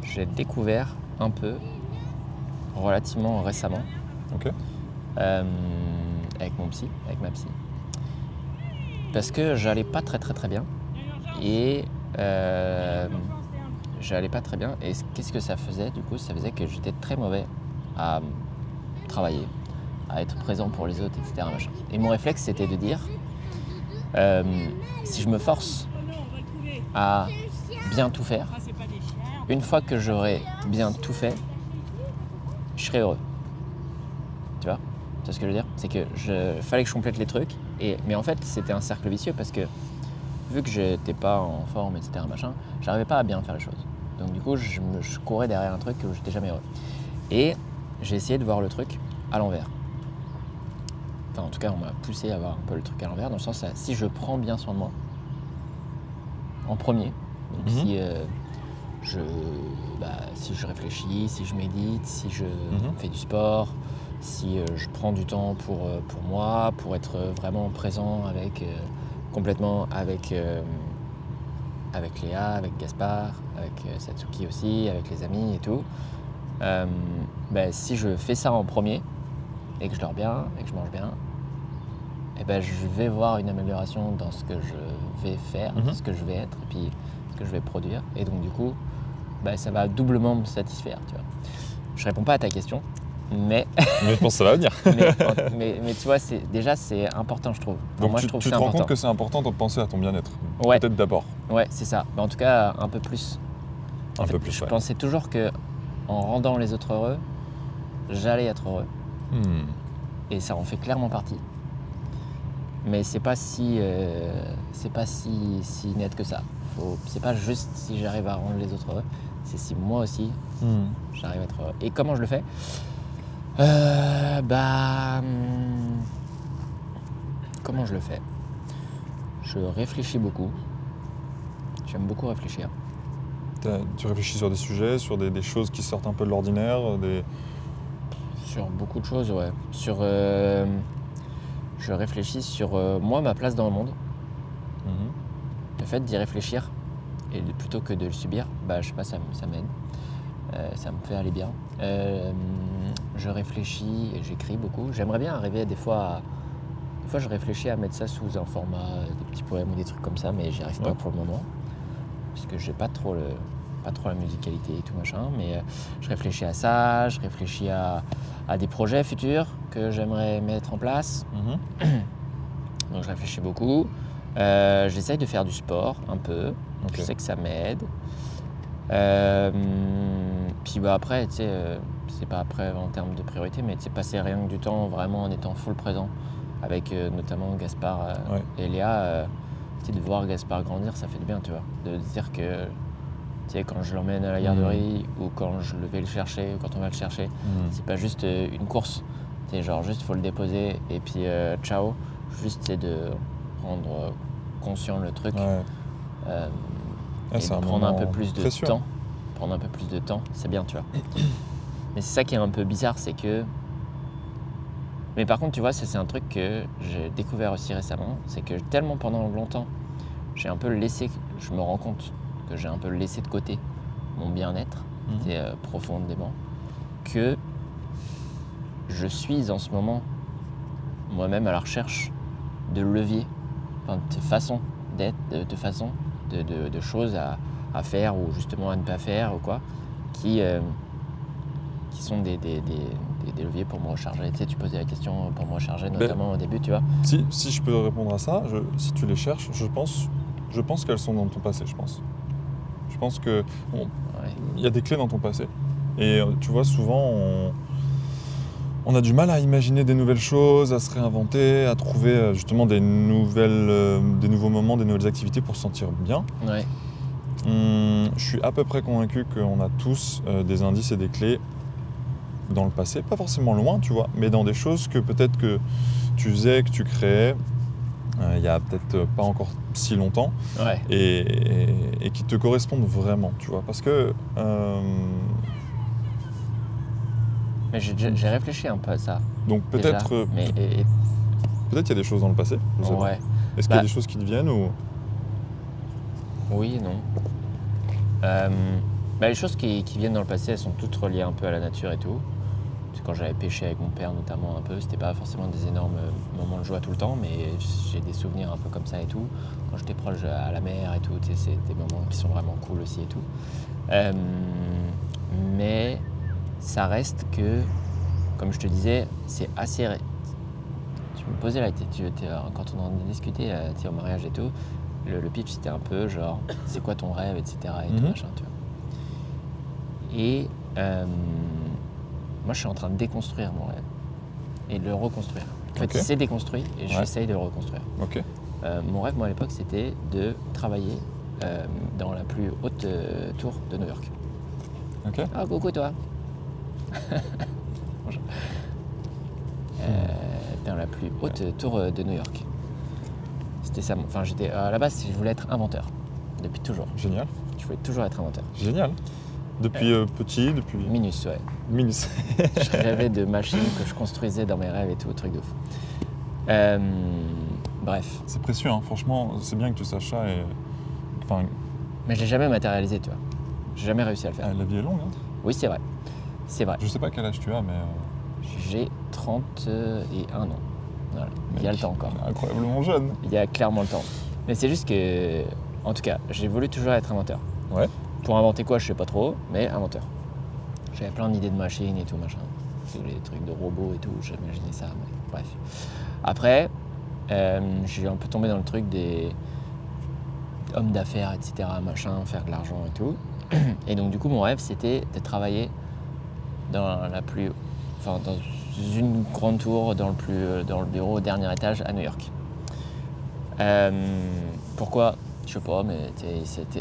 j'ai découvert un peu relativement récemment. Ok. Avec ma psy. Parce que j'allais pas très bien. Et qu'est-ce que ça faisait du coup ? Ça faisait que j'étais très mauvais à travailler, à être présent pour les autres, etc. Machin. Et mon réflexe, c'était de dire si je me force à bien tout faire, une fois que j'aurai bien tout fait, je serai heureux. Tu vois ? C'est ce que je veux dire ? C'est que fallait que je complète les trucs, mais en fait c'était un cercle vicieux parce que vu que j'étais pas en forme, etc. machin, j'arrivais pas à bien faire les choses. Donc du coup je courais derrière un truc où j'étais jamais heureux. Et j'ai essayé de voir le truc à l'envers. Enfin en tout cas on m'a poussé à voir un peu le truc à l'envers, dans le sens si je prends bien soin de moi, en premier, donc si je réfléchis, si je médite, si je fais du sport, si je prends du temps pour moi, pour être vraiment présent complètement avec Léa, avec Gaspard, avec Satsuki aussi, avec les amis et tout. Si je fais ça en premier et que je dors bien et que je mange bien, je vais voir une amélioration dans ce que je vais faire, ce que je vais être et puis ce que je vais produire. Et donc du coup, ça va doublement me satisfaire, tu vois. Je réponds pas à ta question, mais je pense que ça va venir. mais tu vois, c'est important, je trouve. Donc moi, je trouve tu te rends compte que c'est important de penser à ton bien-être, peut-être d'abord. Ouais, c'est ça. En tout cas, un peu plus. Je pensais toujours que en rendant les autres heureux, j'allais être heureux. Et ça en fait clairement partie. Mais c'est pas si net que ça. C'est pas juste si j'arrive à rendre les autres heureux, c'est si moi aussi j'arrive à être heureux. Et comment je le fais ? Comment je le fais ? Je réfléchis beaucoup. J'aime beaucoup réfléchir. Tu réfléchis sur des sujets, sur des choses qui sortent un peu de l'ordinaire, Sur beaucoup de choses, ouais. Je réfléchis sur moi, ma place dans le monde. Le fait d'y réfléchir, et plutôt que de le subir, je sais pas, ça m'aide. Ça me fait aller bien. Je réfléchis et j'écris beaucoup. J'aimerais bien arriver des fois je réfléchis à mettre ça sous un format, des petits poèmes ou des trucs comme ça, mais j'y arrive pas pour le moment. Parce que j'ai pas trop la musicalité et tout machin, mais je réfléchis à ça, je réfléchis à des projets futurs que j'aimerais mettre en place. Donc je réfléchis beaucoup. J'essaye de faire du sport un peu, donc je sais que ça m'aide. Puis après, tu sais, c'est pas après en termes de priorité, mais tu sais, passer rien que du temps vraiment en étant full présent avec notamment Gaspard et Léa, tu sais, de voir Gaspard grandir, ça fait du bien, tu vois. De se dire que, tu sais, quand je l'emmène à la garderie ou quand je vais le chercher ou quand on va le chercher, c'est pas juste une course. Tu sais, genre juste faut le déposer et puis ciao. Juste c'est de rendre conscient le truc et c'est de un prendre un peu moment plus de précieux. temps. Prendre un peu plus de temps, c'est bien, tu vois. Mais c'est ça qui est un peu bizarre, c'est que... Mais par contre, tu vois, ça c'est un truc que j'ai découvert aussi récemment, c'est que tellement pendant longtemps, j'ai un peu laissé, je me rends compte que j'ai un peu laissé de côté mon bien-être, profondément, que je suis en ce moment moi-même à la recherche de leviers, de façons d'être, de façons, de choses à faire ou justement à ne pas faire ou quoi, qui sont des leviers pour me recharger. Tu sais, tu posais la question pour me recharger, notamment au début, tu vois. Si je peux répondre à ça, si tu les cherches, je pense qu'elles sont dans ton passé, je pense. Je pense que il y a des clés dans ton passé. Et tu vois, souvent, on a du mal à imaginer des nouvelles choses, à se réinventer, à trouver justement des nouveaux moments, des nouvelles activités pour se sentir bien. Ouais. Je suis à peu près convaincu qu'on a tous des indices et des clés dans le passé, pas forcément loin, tu vois, mais dans des choses que peut-être que tu faisais, que tu créais, il y a peut-être pas encore si longtemps, et qui te correspondent vraiment, tu vois, parce que... Mais j'ai réfléchi un peu à ça. Donc peut-être peut-être qu'il y a des choses dans le passé, je sais pas. Est-ce qu'il y a des choses qui te viennent ou... Oui et non. Les choses qui viennent dans le passé, elles sont toutes reliées un peu à la nature et tout. Parce que quand j'avais pêché avec mon père notamment un peu, c'était pas forcément des énormes moments de joie tout le temps, mais j'ai des souvenirs un peu comme ça et tout. Quand j'étais proche à la mer et tout, tu sais, c'est des moments qui sont vraiment cool aussi et tout. Mais ça reste que, comme je te disais, c'est assez... Tu me posais la question, quand on en discutait au mariage et tout, le pitch c'était un peu genre, c'est quoi ton rêve, etc. et tout machin, tu vois. Et moi je suis en train de déconstruire mon rêve et de le reconstruire. En fait, c'est déconstruit et j'essaye de le reconstruire. Mon rêve, moi à l'époque, c'était de travailler dans la plus haute tour de New York. Ah, coucou toi. Bonjour. Dans la plus haute tour de New York. C'était ça. Enfin, j'étais à la base, je voulais être inventeur depuis toujours. Génial. Je voulais toujours être inventeur. Génial. Depuis petit, depuis... Minus, ouais. Minus. Je rêvais de machines que je construisais dans mes rêves et tout, truc de fou. Bref. C'est précieux, hein. Franchement, c'est bien que tu saches ça et... Enfin... Mais je l'ai jamais matérialisé, tu vois. J'ai jamais réussi à le faire. La vie est longue, hein. Oui, c'est vrai. C'est vrai. Je sais pas quel âge tu as, mais... J'ai 31 ans. Voilà. Il y a le temps encore. Incroyablement jeune. Il y a clairement le temps. Mais c'est juste que, en tout cas, j'ai voulu toujours être inventeur. Ouais. Pour inventer quoi, je sais pas trop, mais inventeur. J'avais plein d'idées de machines et tout, machin. Les trucs de robots et tout, j'imaginais ça, mais bref. Après, j'ai un peu tombé dans le truc des hommes d'affaires, etc., machin, faire de l'argent et tout. Et donc, du coup, mon rêve, c'était de travailler dans une grande tour, dans le bureau au dernier étage à New York. Pourquoi ? Je sais pas, mais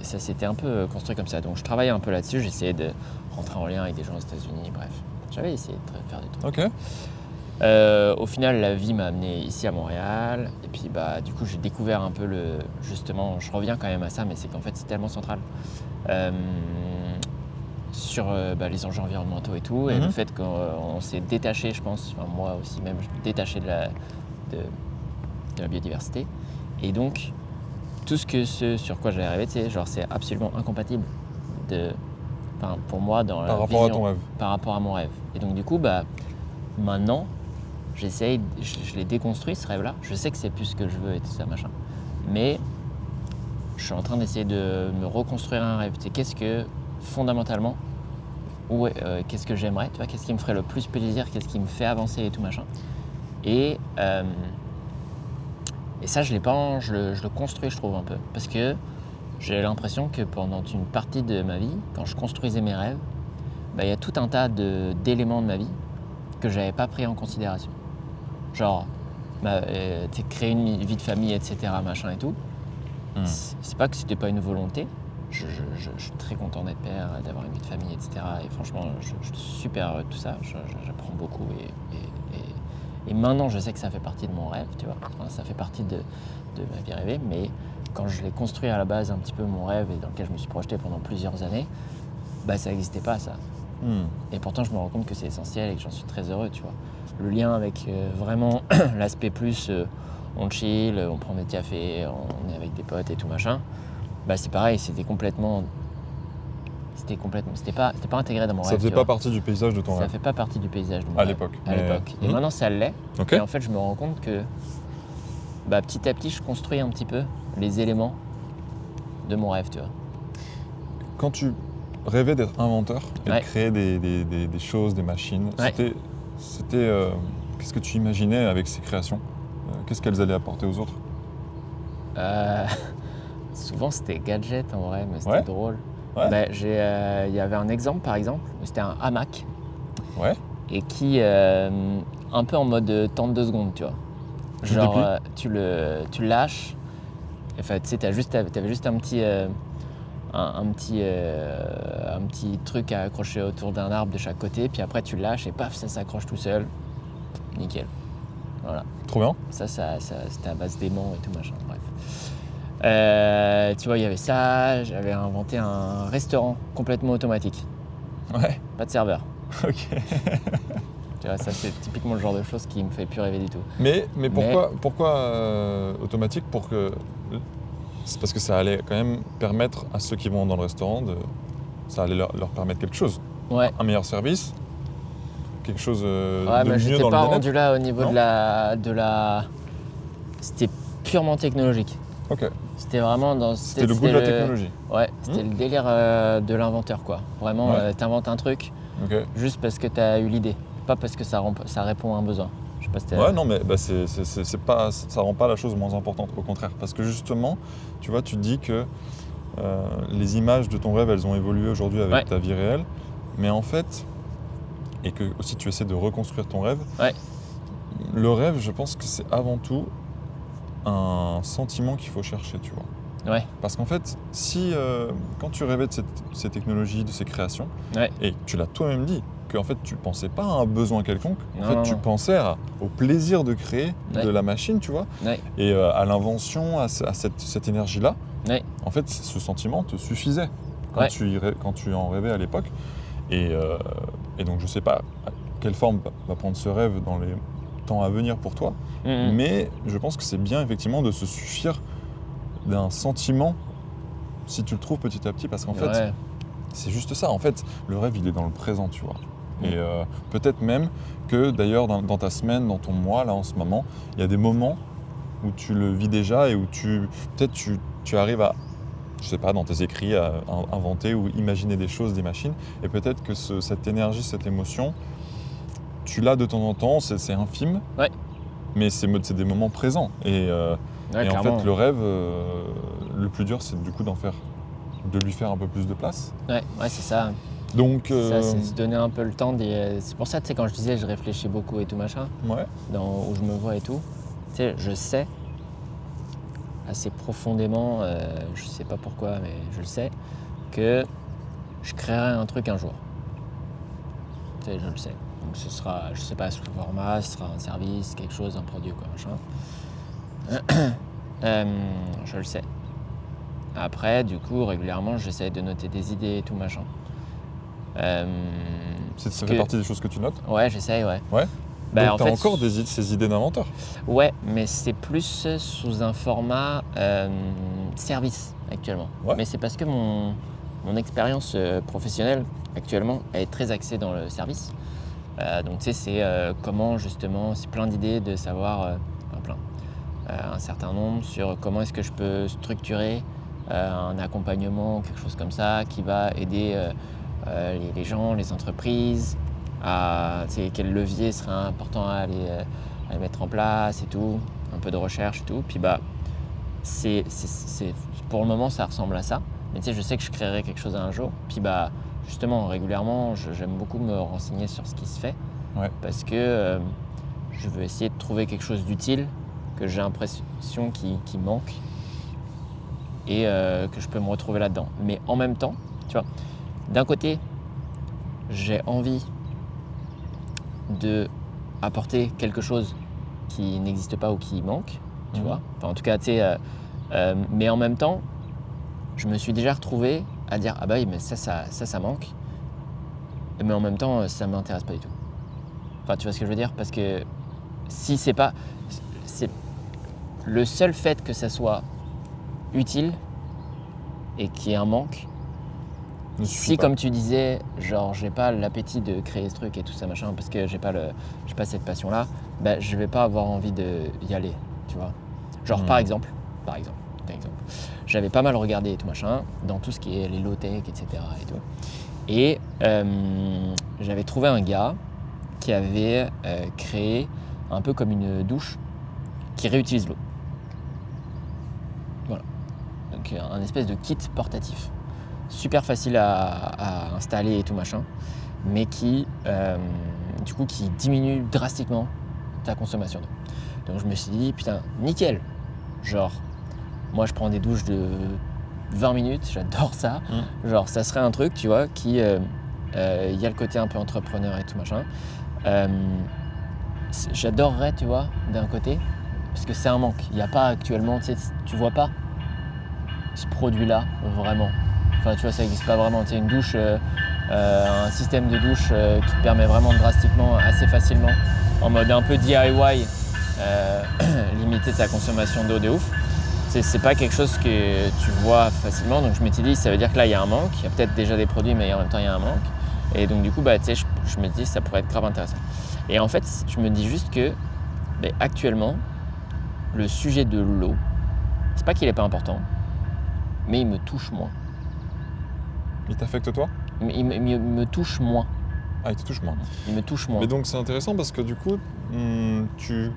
ça s'était un peu construit comme ça. Donc je travaillais un peu là-dessus, j'essayais de rentrer en lien avec des gens aux États-Unis, bref. J'avais essayé de faire des trucs. Au final, la vie m'a amené ici à Montréal. Et puis du coup, j'ai découvert un peu justement, je reviens quand même à ça, mais c'est qu'en fait, c'est tellement central. Sur les enjeux environnementaux et tout, et le fait qu'on s'est détaché, je pense, enfin, moi aussi même, je me détaché de la biodiversité. Et donc, tout ce sur quoi j'avais rêvé, c'est absolument incompatible pour moi dans la par vision, rapport à ton rêve. Par rapport à mon rêve. Et donc du coup, maintenant, je l'ai déconstruit ce rêve-là. Je sais que c'est plus ce que je veux et tout ça, machin. Mais je suis en train d'essayer de me reconstruire un rêve. Qu'est-ce que, fondamentalement, qu'est-ce que j'aimerais, tu vois, qu'est-ce qui me ferait le plus plaisir, qu'est-ce qui me fait avancer et tout, machin. Et ça, je le construis, je trouve, un peu. Parce que j'ai l'impression que pendant une partie de ma vie, quand je construisais mes rêves, il y a tout un tas d'éléments de ma vie que je n'avais pas pris en considération. Genre, créer une vie de famille, etc., machin et tout. C'est pas que c'était pas une volonté. Je suis très content d'être père, d'avoir une vie de famille, etc. Et franchement, je suis super heureux de tout ça. J'apprends beaucoup et maintenant, je sais que ça fait partie de mon rêve, tu vois. Enfin, ça fait partie de ma vie rêvée, mais quand je l'ai construit à la base un petit peu mon rêve et dans lequel je me suis projeté pendant plusieurs années, bah ça n'existait pas ça. Et pourtant, je me rends compte que c'est essentiel et que j'en suis très heureux, tu vois. Le lien avec vraiment l'aspect plus, on chill, on prend des cafés, on est avec des potes et tout machin. Bah c'est pareil, c'était pas intégré dans mon rêve. Ça faisait tu pas vois. partie du paysage de ton Ça rêve fait pas partie du paysage de mon à rêve. l'époque. À l'époque. Et maintenant, ça l'est. Ok. Et en fait, je me rends compte que bah, petit à petit, je construis un petit peu les éléments de mon rêve, tu vois. Quand tu rêvais d'être inventeur et Ouais. de créer des choses, des machines, Ouais. c'était qu'est-ce que tu imaginais avec ces créations Qu'est-ce qu'elles allaient apporter aux autres Souvent, c'était gadget en vrai, mais c'était Ouais. drôle. Ouais. Bah, il y avait un exemple, par exemple, où c'était un hamac Ouais. et qui, un peu en mode 32 secondes, tu vois. Tu le Genre, déplies tu le lâches. Enfin, tu sais, t'avais juste un petit, un petit truc à accrocher autour d'un arbre de chaque côté, puis après tu le lâches et paf, ça s'accroche tout seul. Nickel. Voilà. Trop bien. Ça c'était à base d'aimants et tout machin, bref. Tu vois, il y avait ça, j'avais inventé un restaurant complètement automatique. Ouais. Pas de serveur. Ok. Tu vois, ça c'est typiquement le genre de choses qui me fait plus rêver du tout. Mais pourquoi automatique C'est parce que ça allait quand même permettre à ceux qui vont dans le restaurant ça allait leur permettre quelque chose. Ouais. Un meilleur service, quelque chose Ouais, de mais mieux j'étais dans pas le rendu bien-être. là au niveau Non de la. C'était purement technologique. Ok. C'était vraiment C'était le goût de la technologie. Ouais, c'était le délire de l'inventeur, quoi. Vraiment, Ouais. t'inventes un truc Ok. juste parce que t'as eu l'idée, pas parce que ça répond à un besoin. Je sais pas si t'as- Ouais, non, mais bah, c'est pas, ça rend pas la chose moins importante, au contraire. Parce que justement, tu vois, tu te dis que les images de ton rêve, elles ont évolué aujourd'hui avec Ouais. ta vie réelle. Mais en fait, et que aussi tu essaies de reconstruire ton rêve, Ouais. le rêve, je pense que c'est avant tout un sentiment qu'il faut chercher, tu vois. Ouais, Parce qu'en fait, si quand tu rêvais de ces technologies, de ces créations, ouais, et tu l'as toi-même dit, qu'en fait tu pensais pas à un besoin quelconque, en Non, fait non, tu non. pensais au plaisir de créer Ouais. de la machine, tu vois, ouais, et à l'invention, à cette énergie-là. ouais, En fait, ce sentiment te suffisait quand, Ouais. quand tu en rêvais à l'époque. Et donc je sais pas quelle forme va prendre ce rêve dans les temps à venir pour toi, Mhm. mais je pense que c'est bien effectivement de se suffire d'un sentiment si tu le trouves petit à petit, parce qu'en fait, Ouais. c'est juste ça. En fait, le rêve, il est dans le présent, tu vois. Mm. Et peut-être même que d'ailleurs, dans ta semaine, dans ton mois, là, en ce moment, il y a des moments où tu le vis déjà et où peut-être tu arrives à, je sais pas, dans tes écrits, à inventer ou imaginer des choses, des machines. Et peut-être que cette énergie, cette émotion, tu l'as de temps en temps, c'est infime. Ouais. Mais c'est des moments présents. Et en Clairement. fait, le rêve, le plus dur, c'est du coup de lui faire un peu plus de place. Ouais, c'est ça. Donc, Ça, c'est se donner un peu le temps. C'est pour ça, tu sais, quand je disais, je réfléchis beaucoup et tout machin, ouais, où je me vois et tout, tu sais, je sais assez profondément, je sais pas pourquoi, mais je le sais, que je créerai un truc un jour. Tu sais, je le sais. Donc ce sera, je sais pas sous quel format, ce sera un service, quelque chose, un produit ou quoi, machin. Je le sais. Après, du coup, régulièrement, j'essaie de noter des idées et tout, machin. ça fait partie des choses que tu notes. Ouais, j'essaye, ouais. Ouais. Bah, Donc, en tu as fait, encore ces idées d'inventeur. Ouais, mais c'est plus sous un format service actuellement. Ouais. Mais c'est parce que mon expérience professionnelle actuellement elle est très axée dans le service. Donc tu sais, c'est comment justement, c'est plein d'idées de savoir, un certain nombre sur comment est-ce que je peux structurer un accompagnement, quelque chose comme ça, qui va aider les gens, les entreprises, tu sais, quel levier serait important à les mettre en place et tout, un peu de recherche et tout. Puis bah, pour le moment, ça ressemble à ça. Mais tu sais, je sais que je créerai quelque chose un jour. Puis bah, justement, régulièrement, j'aime beaucoup me renseigner sur ce qui se fait. Ouais. Parce que je veux essayer de trouver quelque chose d'utile que j'ai l'impression qui manque. et que je peux me retrouver là-dedans. Mais en même temps, tu vois, d'un côté, j'ai envie de apporter quelque chose qui n'existe pas ou qui manque, tu vois. Enfin, en tout cas, tu sais, mais en même temps, je me suis déjà retrouvé à dire ah bah oui, mais ça manque. Mais en même temps, ça m'intéresse pas du tout. Enfin, tu vois ce que je veux dire? Parce que si c'est pas, c'est le seul fait que ça soit utile et qu'il y ait un manque. Si, comme tu disais, genre j'ai pas l'appétit de créer ce truc et tout ça machin parce que j'ai pas cette passion là, bah je vais pas avoir envie d'y aller, tu vois. Genre par exemple, j'avais pas mal regardé et tout machin dans tout ce qui est les low-tech, etc. et tout. Et j'avais trouvé un gars qui avait créé un peu comme une douche qui réutilise l'eau. Voilà. Donc un espèce de kit portatif. Super facile à installer et tout machin, mais qui du coup qui diminue drastiquement ta consommation d'eau. Donc je me suis dit putain nickel, genre moi je prends des douches de 20 minutes, j'adore ça, genre ça serait un truc tu vois qui y a le côté un peu entrepreneur et tout machin. J'adorerais tu vois d'un côté parce que c'est un manque, il n'y a pas actuellement, tu vois pas ce produit là vraiment. Enfin, tu vois, ça n'existe pas vraiment. Tu sais, une douche, un système de douche qui te permet vraiment drastiquement, assez facilement, en mode un peu DIY, limiter ta consommation d'eau de ouf. C'est pas quelque chose que tu vois facilement. Donc je m'étais dit, ça veut dire que là, il y a un manque. Il y a peut-être déjà des produits, mais en même temps, il y a un manque. Et donc du coup, bah, tu sais, je me dis, ça pourrait être grave intéressant. Et en fait, je me dis juste que, bah, actuellement, le sujet de l'eau, c'est pas qu'il n'est pas important, mais il me touche moins. Il t'affecte toi? Il me touche moins. Ah, il te touche moins. Il me touche moins. Mais donc c'est intéressant parce que du coup, tu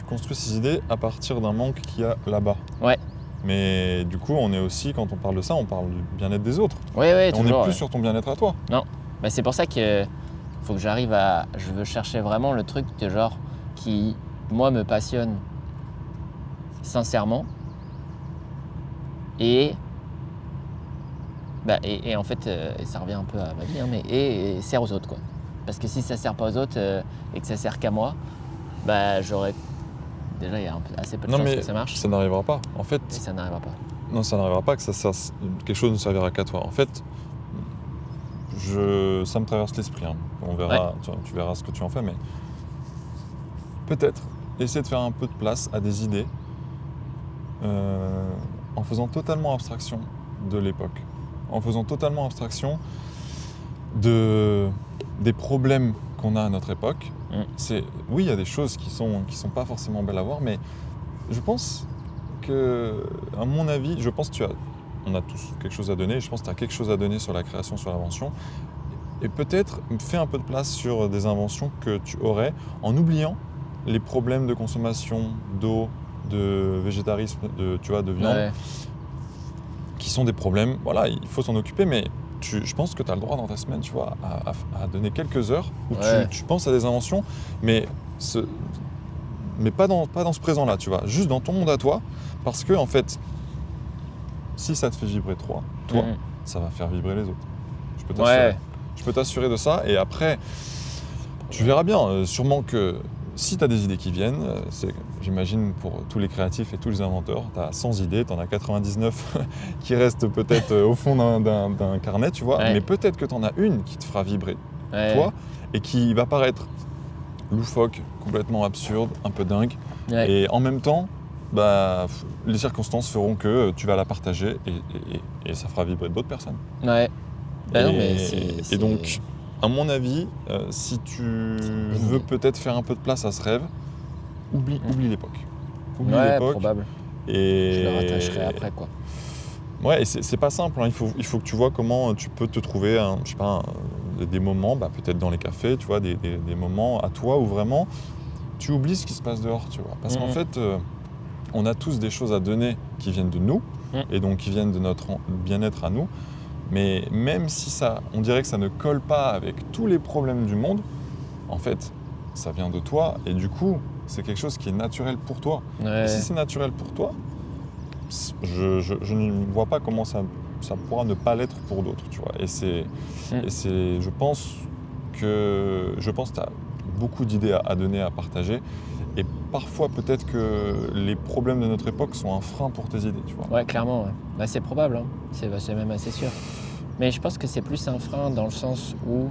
construis ces idées à partir d'un manque qu'il y a là-bas. Ouais. Mais du coup, on est aussi, quand on parle de ça, on parle du bien-être des autres. Ouais, on n'est plus sur ton bien-être à toi. Non. Bah, c'est pour ça que faut que j'arrive je veux chercher vraiment le truc de genre qui, moi, me passionne sincèrement. Et en fait, ça revient un peu à ma vie, hein, mais et sert aux autres, quoi. Parce que si ça sert pas aux autres et que ça sert qu'à moi, bah j'aurais déjà il y a assez peu de chances que ça marche. Ça n'arrivera pas. En fait, et ça n'arrivera pas. Non, ça n'arrivera pas que quelque chose ne servira qu'à toi. En fait, ça me traverse l'esprit. Hein. On verra, tu verras ce que tu en fais, mais peut-être essayer de faire un peu de place à des idées en faisant totalement abstraction de l'époque. En faisant totalement abstraction des problèmes qu'on a à notre époque. Oui, il y a des choses qui sont pas forcément belles à voir, mais je pense que, à mon avis, on a tous quelque chose à donner, je pense que tu as quelque chose à donner sur la création, sur l'invention, et peut-être fais un peu de place sur des inventions que tu aurais en oubliant les problèmes de consommation d'eau, de végétarisme, de viande, qui sont des problèmes, voilà, il faut s'en occuper, mais je pense que tu as le droit dans ta semaine, tu vois, à donner quelques heures où tu penses à des inventions, mais pas dans ce présent-là, tu vois, juste dans ton monde à toi, parce que en fait, si ça te fait vibrer toi, ça va faire vibrer les autres. Je peux t'assurer de ça, et après, tu verras bien, sûrement que si tu as des idées qui viennent, j'imagine pour tous les créatifs et tous les inventeurs, tu as 100 idées, tu en as 99 qui restent peut-être au fond d'un carnet, tu vois, mais peut-être que tu en as une qui te fera vibrer, toi, et qui va paraître loufoque, complètement absurde, un peu dingue, et en même temps, bah, les circonstances feront que tu vas la partager et ça fera vibrer d'autres personnes. Et donc, à mon avis, si tu veux peut-être faire un peu de place à ce rêve, oublie l'époque. Oublie l'époque. Probable. Et je le rattacherai après, quoi. Ouais, et c'est pas simple, hein. Il faut que tu vois comment tu peux te trouver, des moments, peut-être dans les cafés, tu vois, des moments à toi où vraiment tu oublies ce qui se passe dehors, tu vois. Parce qu'en fait, on a tous des choses à donner qui viennent de nous, et donc qui viennent de notre bien-être à nous. Mais même si on dirait que ça ne colle pas avec tous les problèmes du monde, en fait, ça vient de toi, et du coup, c'est quelque chose qui est naturel pour toi. Et si c'est naturel pour toi, je ne vois pas comment ça pourra ne pas l'être pour d'autres, tu vois. Et je pense que tu as beaucoup d'idées à donner, à partager. Et parfois, peut-être que les problèmes de notre époque sont un frein pour tes idées, tu vois. Ouais, clairement. Ouais. Bah, c'est probable, hein. C'est même assez sûr. Mais je pense que c'est plus un frein dans le sens où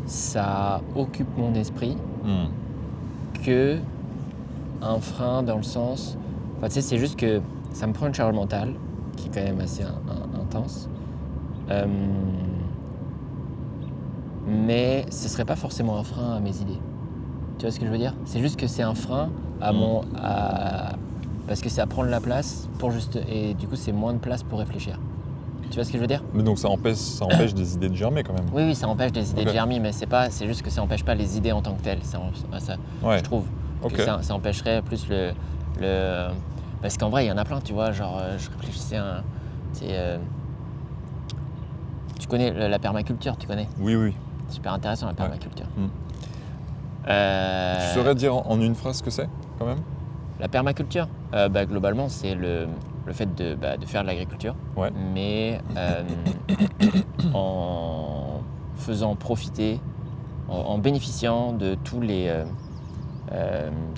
ça occupe mon esprit que un frein dans le sens... Enfin, tu sais, c'est juste que ça me prend une charge mentale qui est quand même assez intense. Mais ce serait pas forcément un frein à mes idées. Tu vois ce que je veux dire? C'est juste que c'est un frein parce que c'est à prendre la place et du coup c'est moins de place pour réfléchir. Tu vois ce que je veux dire? Mais donc ça empêche des idées de germer quand même. Oui, ça empêche des idées de germer, mais c'est juste que ça empêche pas les idées en tant que telles. Ouais. Je trouve que ça empêcherait plus le... Parce qu'en vrai, il y en a plein, tu vois. Genre, je réfléchissais à tu connais la permaculture, tu connais? Oui. Super intéressant la permaculture. Tu saurais dire en une phrase ce que c'est quand même? La permaculture, globalement, c'est le fait de faire de l'agriculture, mais en faisant profiter, en bénéficiant de tous les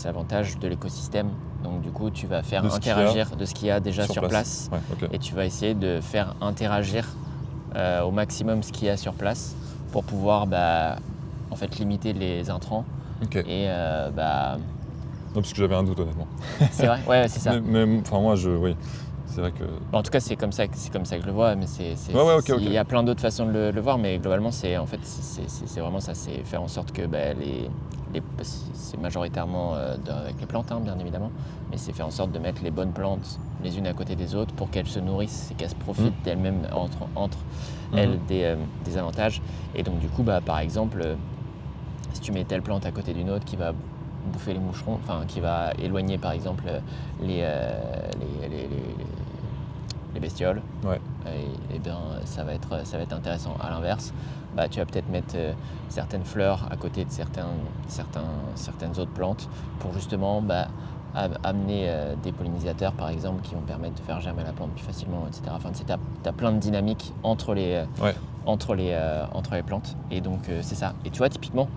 avantages de l'écosystème. Donc du coup, tu vas faire interagir de ce qu'il y a déjà sur place. Et tu vas essayer de faire interagir au maximum ce qu'il y a sur place pour pouvoir en fait, limiter les intrants. Et non, parce que j'avais un doute honnêtement. C'est vrai, ouais, c'est ça. Mais enfin moi, oui, c'est vrai que. En tout cas, c'est comme ça que je le vois, mais il y a plein d'autres façons de le voir, mais globalement, c'est vraiment ça, c'est faire en sorte que c'est majoritairement avec les plantes, hein, bien évidemment, mais c'est faire en sorte de mettre les bonnes plantes les unes à côté des autres pour qu'elles se nourrissent et qu'elles se profitent d'elles-mêmes entre elles des avantages. Et donc du coup, par exemple, si tu mets telle plante à côté d'une autre qui va bouffer les moucherons, enfin qui va éloigner par exemple les bestioles, et bien ça va être intéressant. À l'inverse, tu vas peut-être mettre certaines fleurs à côté de certaines autres plantes pour justement amener des pollinisateurs par exemple qui vont permettre de faire germer la plante plus facilement, etc. Enfin, tu as plein de dynamiques entre les plantes, et donc c'est ça. Et tu vois, typiquement,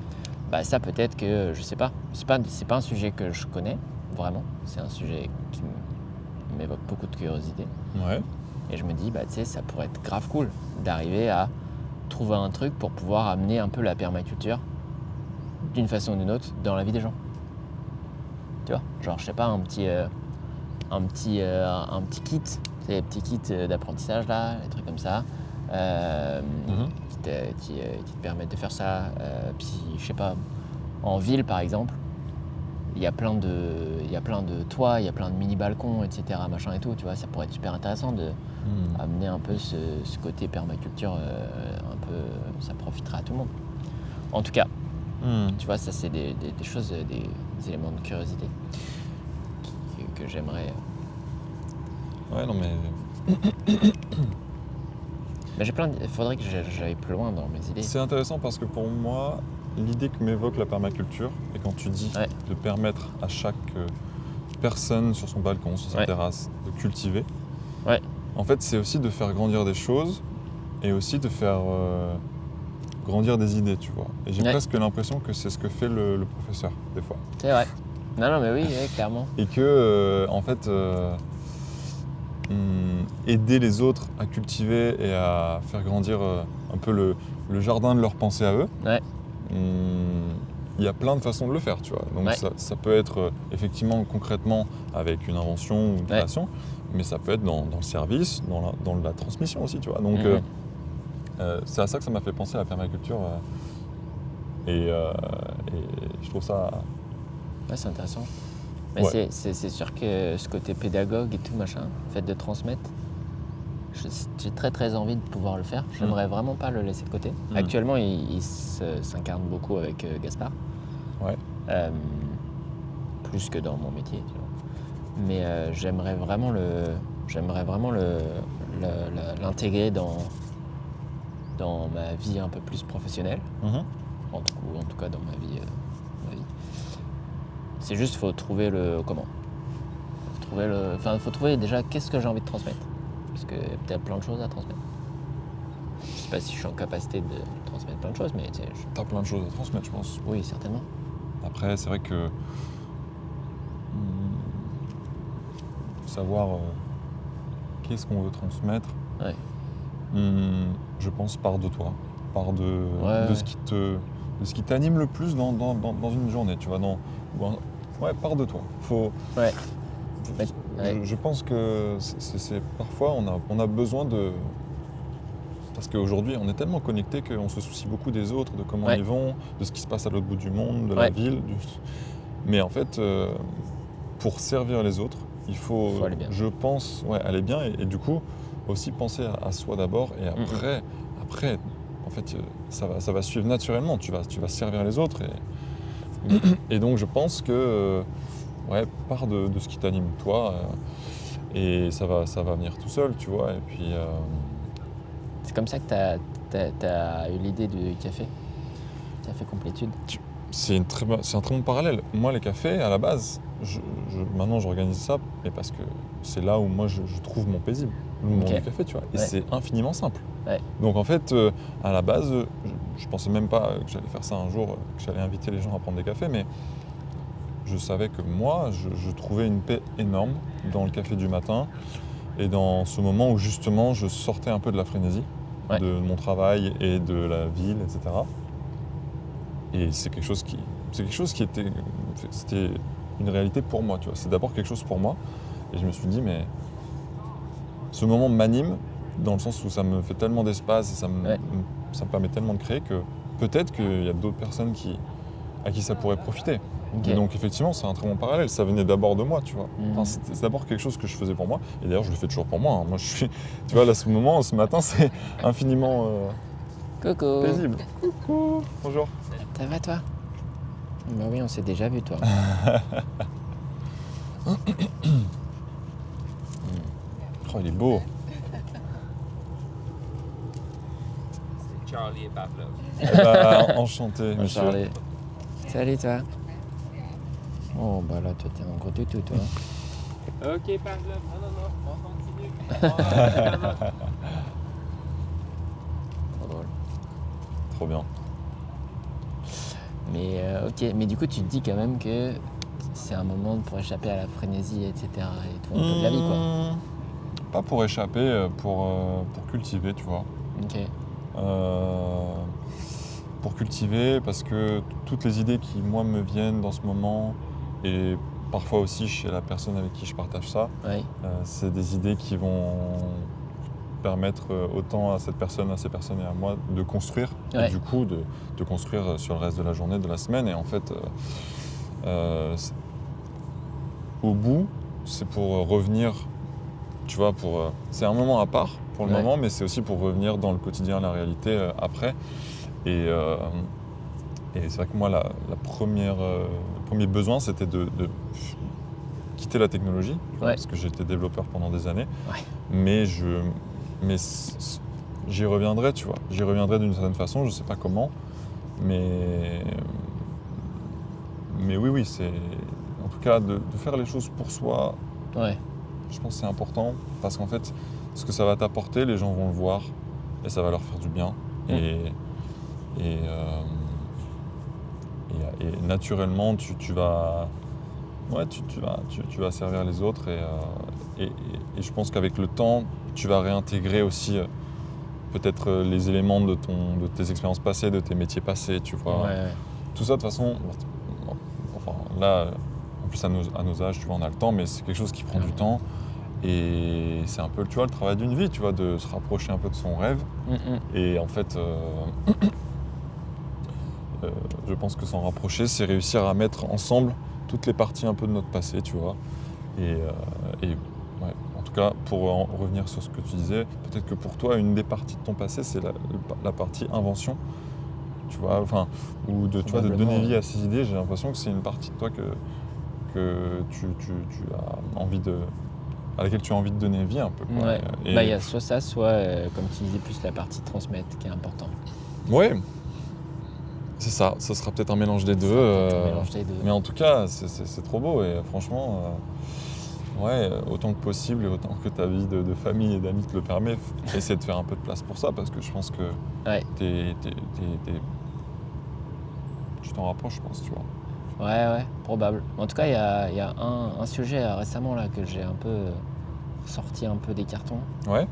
ça peut-être que, je sais pas, c'est pas un sujet que je connais vraiment, c'est un sujet qui m'évoque beaucoup de curiosité. Et je me dis, tu sais, ça pourrait être grave cool d'arriver à trouver un truc pour pouvoir amener un peu la permaculture d'une façon ou d'une autre dans la vie des gens. Tu vois, genre, je sais pas, un petit kit, des petits kits d'apprentissage là, des trucs comme ça, qui te permettent de faire ça. Puis, je sais pas, en ville par exemple, il y a plein de toits, il y a plein de mini-balcons, etc. machin et tout, tu vois, ça pourrait être super intéressant de amener un peu ce côté permaculture, un peu, ça profitera à tout le monde. En tout cas, tu vois, ça c'est des choses, des éléments de curiosité que j'aimerais. Ouais, non mais. Mais il faudrait que j'aille plus loin dans mes idées. C'est intéressant parce que pour moi, l'idée que m'évoque la permaculture, et quand tu dis de permettre à chaque personne sur son balcon, sur sa terrasse, de cultiver, en fait c'est aussi de faire grandir des choses et aussi de faire grandir des idées, tu vois. Et j'ai presque l'impression que c'est ce que fait le professeur, des fois. C'est vrai. Non, mais oui, clairement. Et que, en fait, aider les autres à cultiver et à faire grandir un peu le jardin de leur pensée à eux, il y a plein de façons de le faire, tu vois. Donc ça peut être effectivement concrètement avec une invention ou une création, mais ça peut être dans le service, dans la transmission aussi, tu vois. Donc c'est à ça que ça m'a fait penser à la permaculture. Et je trouve ça... Ouais, c'est intéressant. Mais c'est sûr que ce côté pédagogue et tout, machin, le fait de transmettre, j'ai très très envie de pouvoir le faire. J'aimerais vraiment pas le laisser de côté. Actuellement, il s'incarne beaucoup avec Gaspard. Plus que dans mon métier, tu vois. Mais j'aimerais vraiment l'intégrer dans ma vie un peu plus professionnelle. En tout cas dans ma vie. C'est juste, faut trouver le faut trouver déjà qu'est-ce que j'ai envie de transmettre. Parce que tu as plein de choses à transmettre. Je sais pas si je suis en capacité de transmettre plein de choses, mais tu sais, T'as plein de choses à transmettre, je pense. oui, certainement. Après, c'est vrai que savoir qu'est-ce qu'on veut transmettre, Ouais. je pense part de toi, part de Ouais. de ce qui t'anime le plus dans une journée, tu vois, part de toi. Ouais. Ouais. Je pense que c'est parfois on a besoin de. Parce qu'aujourd'hui, on est tellement connecté qu'on se soucie beaucoup des autres, de comment Ouais. ils vont, de ce qui se passe à l'autre bout du monde, de la Ouais. ville. Mais en fait, pour servir les autres, il faut aller bien. je pense, aller bien et du coup, aussi penser à soi d'abord et après, en fait, ça va suivre naturellement. Tu vas servir les autres et donc je pense que, pars de ce qui t'anime toi et ça va venir tout seul, tu vois. Et puis, C'est comme ça que t'as eu l'idée du café complétude. c'est un très bon parallèle. Moi, les cafés, à la base, maintenant j'organise ça, mais parce que c'est là où moi je trouve mon paisible, le moment du café, tu vois. Et c'est infiniment simple. Ouais. Donc en fait, à la base, je pensais même pas que j'allais faire ça un jour, que j'allais inviter les gens à prendre des cafés, mais je savais que moi, je trouvais une paix énorme dans le café du matin et dans ce moment où justement je sortais un peu de la frénésie de mon travail et de la ville, etc. Et c'est quelque chose qui c'était une réalité pour moi, tu vois. C'est d'abord quelque chose pour moi. Et je me suis dit, mais ce moment m'anime dans le sens où ça me fait tellement d'espace et ça me permet tellement de créer que peut-être qu'il y a d'autres personnes à qui ça pourrait profiter. Okay. Et donc effectivement, c'est un très bon parallèle. Ça venait d'abord de moi, tu vois. Enfin, c'est d'abord quelque chose que je faisais pour moi. Et d'ailleurs, je le fais toujours pour moi. Moi, je suis, tu vois, là, ce matin, c'est infiniment Coucou. paisible. Coucou. Bonjour. Ça va toi? Bah oui, on s'est déjà vu toi. Oh, il est beau. C'est Charlie et Pavlov. Enchanté, monsieur. Charlie. Salut toi. Oh bah là toi t'es un gros toutou toi. Ok Pavlov, non, on continue. Trop drôle. Trop bien. Mais ok, mais du coup tu te dis quand même que c'est un moment pour échapper à la frénésie, etc. et tout un peu de la vie quoi. Pas pour échapper, pour cultiver, tu vois. Ok. Pour cultiver, parce que toutes les idées qui, moi, me viennent dans ce moment, et parfois aussi chez la personne avec qui je partage ça, c'est des idées qui vont permettre autant à cette personne, à ces personnes et à moi de construire, et du coup de construire sur le reste de la journée, de la semaine. Et en fait, au bout, c'est pour revenir, tu vois, c'est un moment à part pour le moment, mais c'est aussi pour revenir dans le quotidien, la réalité après. Et c'est vrai que moi, le premier besoin, c'était de quitter la technologie, tu vois, parce que j'étais développeur pendant des années. Mais j'y reviendrai, tu vois. J'y reviendrai d'une certaine façon, je ne sais pas comment. Mais oui, c'est en tout cas de faire les choses pour soi. Je pense que c'est important parce qu'en fait, ce que ça va t'apporter, les gens vont le voir et ça va leur faire du bien. Et naturellement, tu vas servir les autres et je pense qu'avec le temps, tu vas réintégrer aussi peut-être les éléments de tes expériences passées, de tes métiers passés, tu vois. Tout ça, de toute façon, enfin là, en plus à nos âges, tu vois, on a le temps, mais c'est quelque chose qui prend du temps. Et c'est un peu, tu vois, le travail d'une vie, tu vois, de se rapprocher un peu de son rêve. Et en fait, je pense que s'en rapprocher, c'est réussir à mettre ensemble toutes les parties un peu de notre passé, tu vois. Et en tout cas, pour en revenir sur ce que tu disais, peut-être que pour toi, une des parties de ton passé, c'est la partie invention, tu vois, enfin, ou de donner vie à ces idées. J'ai l'impression que c'est une partie de toi que tu as envie à laquelle tu as envie de donner vie un peu, quoi. Il y a soit ça, soit, comme tu disais, plus la partie transmettre qui est importante. Ouais, c'est ça. Ça sera peut-être un mélange des deux. Mais en tout cas, c'est trop beau et franchement, Ouais, autant que possible et autant que ta vie de famille et d'amis te le permet, essaie de faire un peu de place pour ça parce que je pense que Ouais, tu t'en rapproches, je pense, tu vois. ouais, probable. En tout cas, il y a un sujet récemment là que j'ai un peu sorti un peu des cartons, Ouais,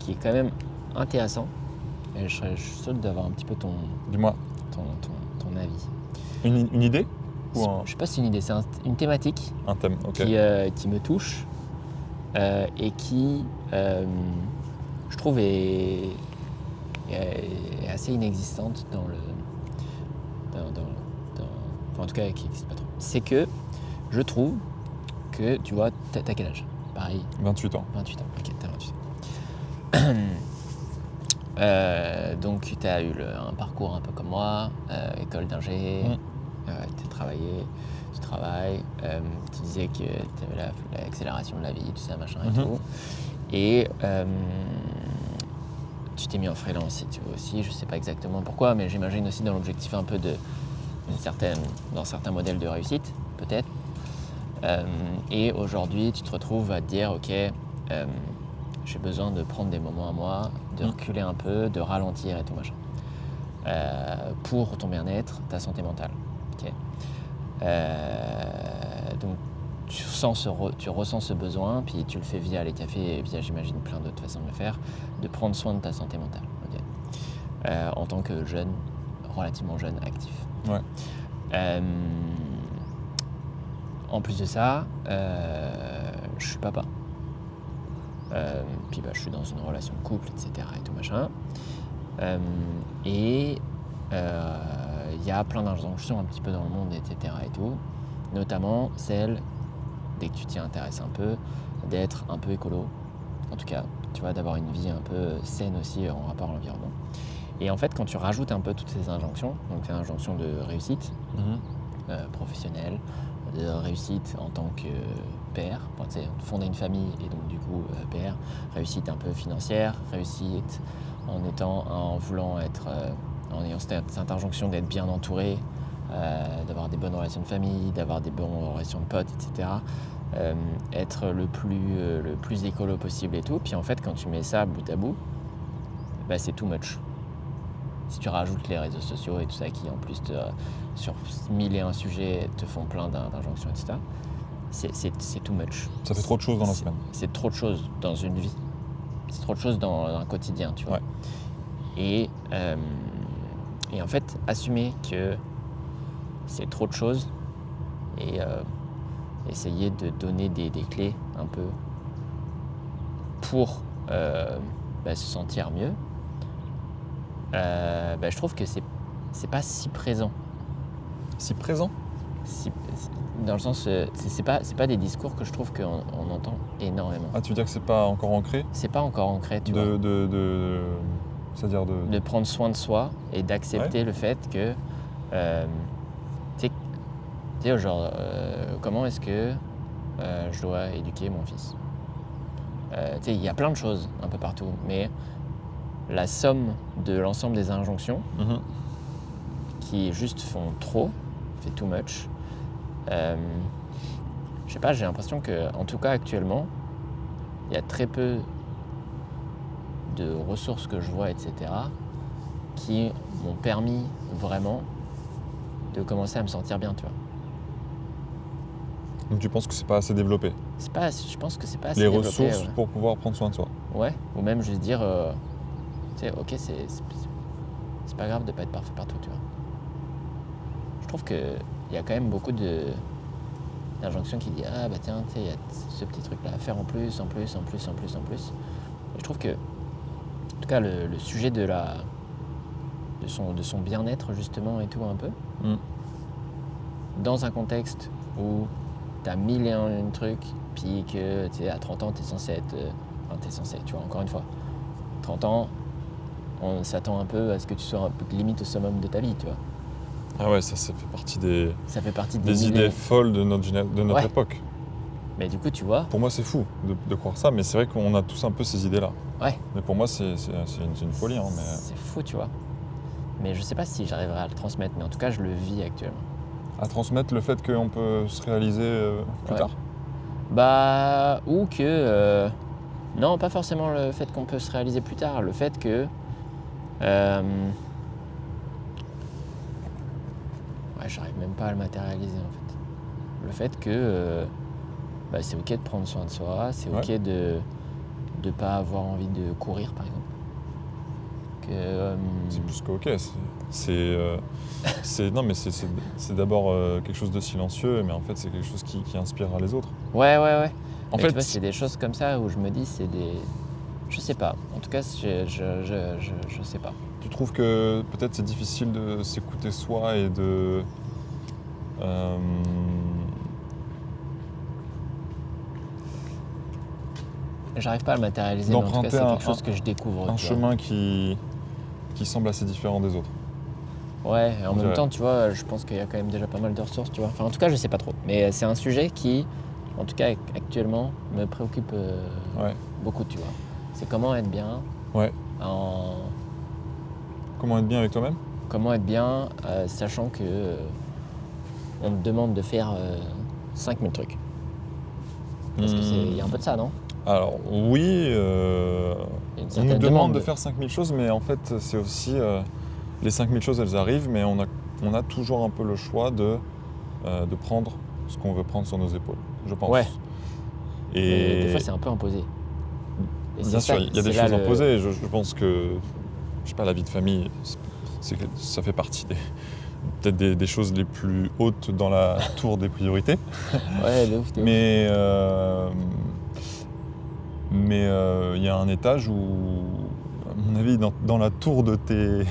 qui est quand même intéressant. Et je suis sûr d'avoir un petit peu ton dis-moi, avis. une idée ou Je sais pas si c'est une idée, c'est une thématique un thème? Ok. qui me touche et qui, je trouve, est assez inexistante dans le. Enfin, en tout cas, qui n'existe pas trop. C'est que je trouve que, tu vois, t'as quel âge? Pareil, 28 ans. 28 ans. Ok, t'as 28 ans. Donc, tu as eu un parcours un peu comme moi, école d'ingé, tu travailles, tu disais que tu avais l'accélération de la vie, tout ça, machin et tout. Et tu t'es mis en freelance si tu veux aussi, je sais pas exactement pourquoi, mais j'imagine aussi dans l'objectif un peu dans certains modèles de réussite, peut-être. Et aujourd'hui, tu te retrouves à te dire, ok, j'ai besoin de prendre des moments à moi, de reculer un peu, de ralentir et tout machin. Pour ton bien-être, ta santé mentale. Okay. Donc tu ressens ce besoin, puis tu le fais via les cafés et via, j'imagine, plein d'autres façons de le faire, de prendre soin de ta santé mentale. Okay. En tant que jeune, relativement jeune, actif. Ouais. En plus de ça, je suis papa. Puis je suis dans une relation de couple, etc. et tout machin. Et il y a plein d'injonctions un petit peu dans le monde, etc. et tout. Notamment celle, dès que tu t'y intéresses un peu, d'être un peu écolo. En tout cas, tu vois, d'avoir une vie un peu saine aussi en rapport à l'environnement. Et en fait, quand tu rajoutes un peu toutes ces injonctions, donc ces injonctions de réussite professionnelle, de réussite en tant que père, fonder une famille et donc du coup père, réussite un peu financière, réussite en voulant être, en ayant cette injonction d'être bien entouré, d'avoir des bonnes relations de famille, d'avoir des bonnes relations de potes, etc. Être le plus écolo possible et tout. Puis en fait, quand tu mets ça bout à bout, c'est too much. Si tu rajoutes les réseaux sociaux et tout ça qui en plus sur 1001 sujets te font plein d'injonctions, etc., c'est too much. Ça fait trop de choses dans la semaine. C'est trop de choses dans une vie. C'est trop de choses dans un quotidien, tu vois. Ouais. Et en fait, assumer que c'est trop de choses et essayer de donner des clés un peu pour se sentir mieux, je trouve que c'est pas si présent. Si présent? Dans le sens, c'est pas des discours que je trouve qu'on entend énormément. Ah, tu veux dire que c'est pas encore ancré? C'est pas encore ancré, tu vois. C'est-à-dire de prendre soin de soi et d'accepter le fait que, tu sais, genre, comment est-ce que je dois éduquer mon fils? Tu sais, il y a plein de choses un peu partout, mais la somme de l'ensemble des injonctions qui juste font trop, fait too much. Je sais pas, j'ai l'impression que, en tout cas actuellement, il y a très peu de ressources que je vois, etc., qui m'ont permis vraiment de commencer à me sentir bien, tu vois. Donc tu penses que c'est pas assez développé? Je pense que c'est pas assez les développé. Les ressources pour pouvoir prendre soin de soi? Ouais, ou même juste dire, tu sais, ok, c'est pas grave de pas être parfait partout, tu vois. Je trouve qu'il y a quand même beaucoup d'injonctions qui disent, ah bah tiens, tu sais, il y a ce petit truc-là à faire en plus. Et je trouve que, en tout cas, le sujet de son bien-être, justement, et tout, un peu, dans un contexte où t'as 1001 trucs, puis que, tu sais, à 30 ans, t'es censé, tu vois, encore une fois, 30 ans, on s'attend un peu à ce que tu sois un peu limite au summum de ta vie, tu vois. Ah ouais, ça fait partie des des idées folles de notre époque. Mais du coup, tu vois... Pour moi, c'est fou de croire ça, mais c'est vrai qu'on a tous un peu ces idées-là. Ouais. Mais pour moi, c'est une folie. Mais... C'est fou, tu vois. Mais je sais pas si j'arriverai à le transmettre, mais en tout cas, je le vis actuellement. À transmettre le fait qu'on peut se réaliser plus tard? Ou que... non, pas forcément le fait qu'on peut se réaliser plus tard, le fait que... ouais, j'arrive même pas à le matérialiser en fait. Le fait que c'est ok de prendre soin de soi, c'est ok de ne pas avoir envie de courir par exemple. C'est plus que ok. C'est d'abord quelque chose de silencieux, mais en fait c'est quelque chose qui inspirera les autres. Ouais. En Mais fait, tu vois, c'est des choses comme ça où je me dis c'est des... Je sais pas. En tout cas, je sais pas. tu trouves que peut-être c'est difficile de s'écouter soi et de J'arrive pas à le matérialiser, mais en tout cas, d'emprunter c'est quelque chose que je découvre. un tu vois. chemin qui semble assez différent des autres. Ouais, et en On même dirait. temps, tu vois, je pense qu'il y a quand même déjà pas mal de ressources, tu vois. Enfin, en tout cas, je sais pas trop. Mais c'est un sujet qui, en tout cas, actuellement, me préoccupe Ouais. beaucoup, tu vois. C'est comment être bien Ouais. Comment être bien avec toi-même? Comment être bien, sachant que on te demande de faire 5000 trucs. Parce que il y a un peu de ça, non? Alors oui, Il y a une on nous certaine demande de faire 5000 choses, mais en fait c'est aussi les 5000 choses elles arrivent, mais on a toujours un peu le choix de prendre ce qu'on veut prendre sur nos épaules, je pense. Ouais. Et Mais des fois, c'est un peu imposé. Et bien c'est sûr, ça- il y a des c'est là choses le- imposées. Je pense que, je sais pas, la vie de famille, ça fait partie peut-être des choses les plus hautes dans la tour des priorités. Ouais, de ouf. Mais il y a un étage où, à mon avis, dans la tour de ton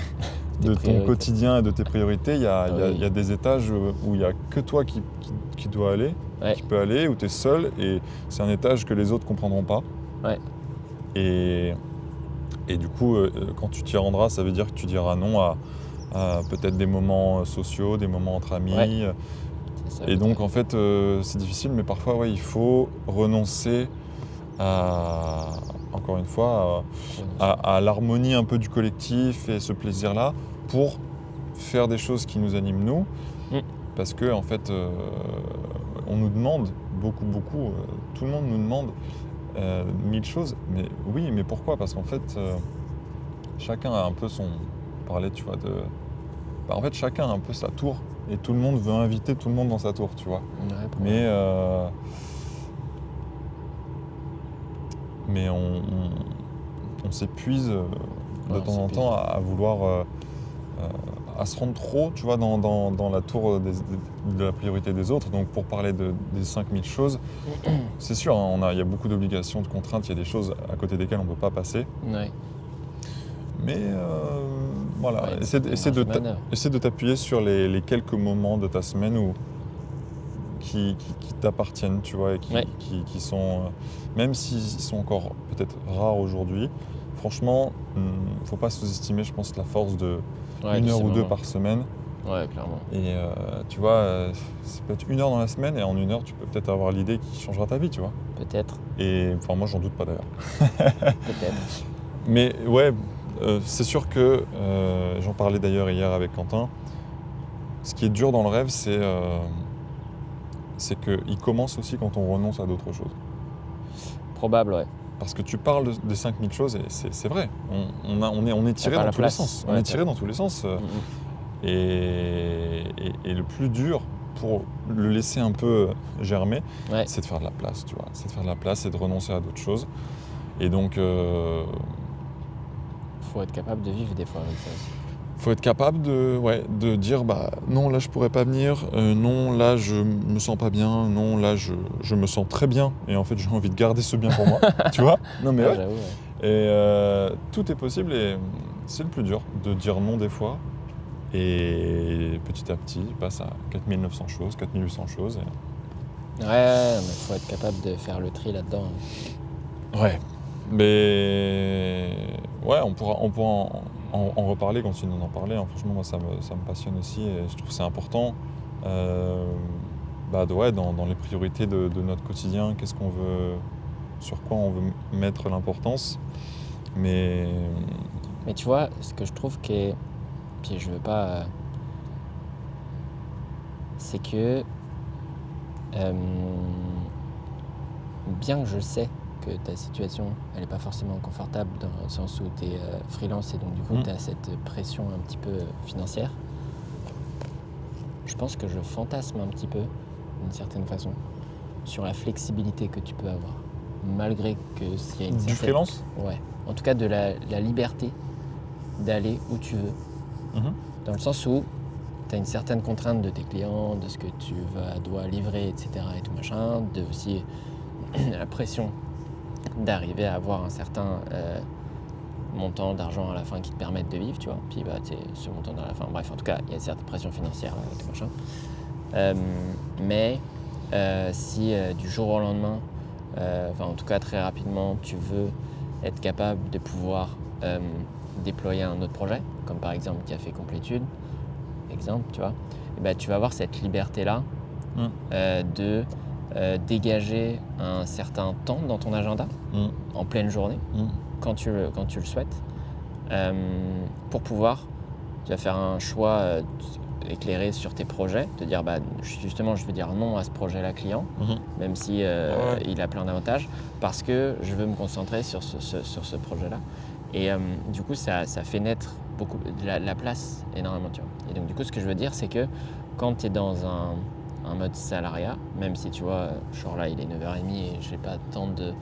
priorités. quotidien et de tes priorités, il y a Oui. des étages où il n'y a que toi qui doit aller, Ouais. qui peut aller, où tu es seul, et c'est un étage que les autres ne comprendront pas. Ouais. Et du coup, quand tu t'y rendras, ça veut dire que tu diras non à peut-être des moments sociaux, des moments entre amis. Ouais. C'est ça, Et donc, peut-être. en fait, c'est difficile, mais parfois, ouais, il faut renoncer encore une fois, à l'harmonie un peu du collectif et ce plaisir-là pour faire des choses qui nous animent nous. Parce que, en fait, on nous demande beaucoup, tout le monde nous demande 1000 choses. Mais oui, mais pourquoi? Parce qu'en fait, chacun a un peu son... On parlait, tu vois, en fait, chacun a un peu sa tour et tout le monde veut inviter tout le monde dans sa tour, tu vois. Ouais, Mais on s'épuise de Ouais, temps en temps à vouloir à se rendre trop, tu vois, dans la tour de la priorité des autres. Donc pour parler des 5000 choses, c'est sûr, hein, il y a beaucoup d'obligations, de contraintes, il y a des choses à côté desquelles on ne peut pas passer. Ouais. Mais voilà, Ouais, essaie marge de manœuvre. de t'appuyer sur les quelques moments de ta semaine qui t'appartiennent, tu vois, et qui sont, même s'ils sont encore peut-être rares aujourd'hui, franchement, faut pas sous-estimer, je pense, la force de Ouais, une de heure ces ou deux moments. par semaine. Ouais, clairement. Et tu vois, ça peut être 1 heure dans la semaine, et en 1 heure, tu peux peut-être avoir l'idée qui changera ta vie, tu vois. Peut-être. Et enfin, moi, j'en doute pas d'ailleurs. Peut-être. Mais ouais, c'est sûr que, j'en parlais d'ailleurs hier avec Quentin, ce qui est dur dans le rêve, c'est qu'il commence aussi quand on renonce à d'autres choses. Probable, ouais. Parce que tu parles de 5000 choses, et c'est vrai, on est tiré pas dans la tous les place. sens. Ouais, On est tiré dans tous les sens. Et le plus dur pour le laisser un peu germer, Ouais. c'est de faire de la place, tu vois. C'est de faire de la place et de renoncer à d'autres choses. Et donc, Faut être capable de vivre des fois avec ça aussi. faut être capable de dire non, là je pourrais pas venir, non, là je me sens pas bien, non, là je me sens très bien, et en fait j'ai envie de garder ce bien pour moi, tu vois. Non mais ouais. J'avoue, ouais. Et tout est possible, et c'est le plus dur de dire non des fois. Et petit à petit, il passe à 4900 choses, 4800 choses. Ouais, mais faut être capable de faire le tri là-dedans. Ouais. Mais ouais, on pourra en reparler, continuer d'en parler, hein. Franchement, moi, ça me passionne aussi, et je trouve que c'est important. Dans les priorités de notre quotidien, qu'est-ce qu'on veut, sur quoi on veut mettre l'importance. Mais Mais tu vois, ce que je trouve puis je veux pas... c'est que bien que je sais que ta situation, elle n'est pas forcément confortable dans le sens où tu es freelance et donc du coup tu as cette pression un petit peu financière, je pense que je fantasme un petit peu, d'une certaine façon, sur la flexibilité que tu peux avoir. Malgré que s'il y a une Du certaine... freelance? Ouais. En tout cas de la liberté d'aller où tu veux. Mhm. Dans le sens où tu as une certaine contrainte de tes clients, de ce que tu dois livrer, etc. et tout machin, de aussi la pression d'arriver à avoir un certain montant d'argent à la fin qui te permette de vivre, tu vois. Puis bah, ce montant à la fin, bref, en tout cas, il y a une certaine pression financière et tout machin. Mais si du jour au lendemain, en tout cas très rapidement, tu veux être capable de pouvoir déployer un autre projet, comme par exemple qui a fait Complétude, exemple, tu vois, et bah, tu vas avoir cette liberté-là de dégager un certain temps dans ton agenda, en pleine journée, quand tu le souhaites, pour pouvoir, tu vas faire un choix éclairé sur tes projets, te dire bah, justement je vais dire non à ce projet-là client, même si il a plein d'avantages, parce que je veux me concentrer sur ce projet-là. Et du coup ça fait naître beaucoup la place énormément, tu vois. Et donc du coup ce que je veux dire c'est que quand tu es dans un mode salariat, même si tu vois, genre là il est 9h30 et j'ai pas tant de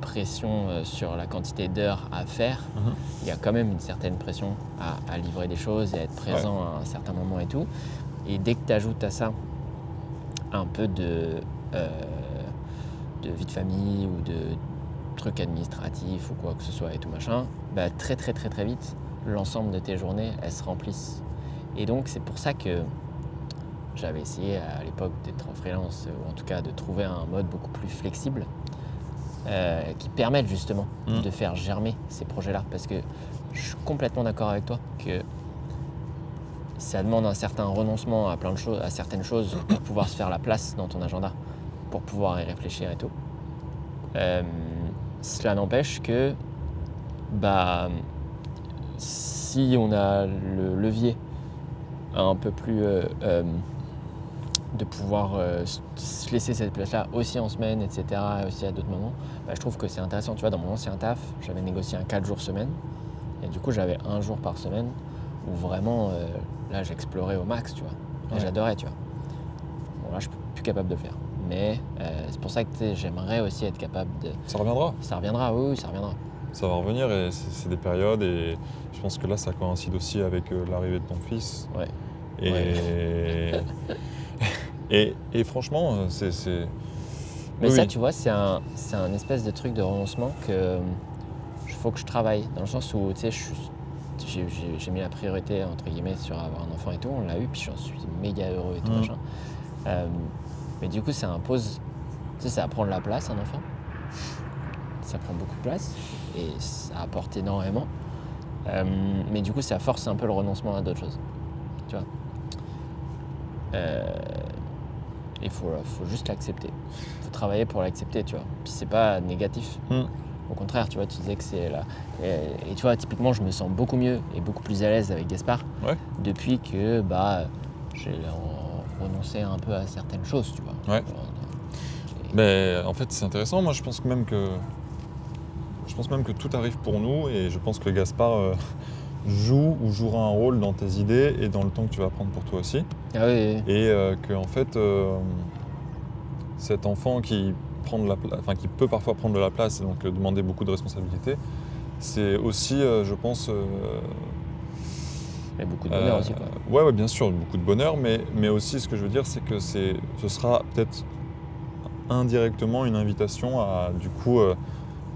pression sur la quantité d'heures à faire, il y a quand même une certaine pression à livrer des choses et à être présent à un certain moment et tout. Et dès que tu ajoutes à ça un peu de vie de famille ou de trucs administratifs ou quoi que ce soit et tout machin, bah très très très très vite, l'ensemble de tes journées, elles se remplissent. Et donc c'est pour ça que j'avais essayé à l'époque d'être en freelance, ou en tout cas de trouver un mode beaucoup plus flexible qui permette justement de faire germer ces projets-là. Parce que je suis complètement d'accord avec toi que ça demande un certain renoncement à plein de choses, à certaines choses pour pouvoir se faire la place dans ton agenda, pour pouvoir y réfléchir et tout. Cela n'empêche que bah, si on a le levier un peu plus de pouvoir se laisser cette place-là aussi en semaine, etc., et aussi à d'autres moments, bah, je trouve que c'est intéressant. Tu vois, dans mon ancien taf, j'avais négocié un 4 jours semaine, et du coup, j'avais un jour par semaine où vraiment, là, j'explorais au max, tu vois. Et j'adorais, tu vois. Bon, là, je suis plus capable de le faire. Mais c'est pour ça que j'aimerais aussi être capable de... Ça reviendra. Ça reviendra, oui, ça reviendra. Ça va revenir et c'est des périodes et je pense que là ça coïncide aussi avec l'arrivée de ton fils. Ouais. Et franchement, c'est... Mais oui, ça, tu vois, c'est un espèce de truc de renoncement que faut que je travaille. Dans le sens où, tu sais, j'ai mis la priorité, entre guillemets, sur avoir un enfant et tout. On l'a eu, puis j'en suis méga heureux et tout, machin. Mais du coup, ça impose... Tu sais, ça va prendre la place, un enfant. Ça prend beaucoup de place et ça apporte énormément. Mais du coup, ça force un peu le renoncement à d'autres choses. Tu vois. Il faut juste l'accepter. Il faut travailler pour l'accepter, tu vois. Puis c'est pas négatif. Au contraire, tu vois, tu disais que c'est là. Et tu vois, typiquement, je me sens beaucoup mieux et beaucoup plus à l'aise avec Gaspard depuis que j'ai renoncé un peu à certaines choses, tu vois. Ouais. Mais en fait, c'est intéressant. Moi, je pense même que tout arrive pour nous et je pense que Gaspard joue ou jouera un rôle dans tes idées et dans le temps que tu vas prendre pour toi aussi. Ah oui. Et que en fait, cet enfant qui peut parfois prendre de la place et donc demander beaucoup de responsabilités, c'est aussi, je pense... Et beaucoup de bonheur aussi, quoi. Ouais, bien sûr, beaucoup de bonheur, mais aussi ce que je veux dire, c'est que ce sera peut-être indirectement une invitation à du coup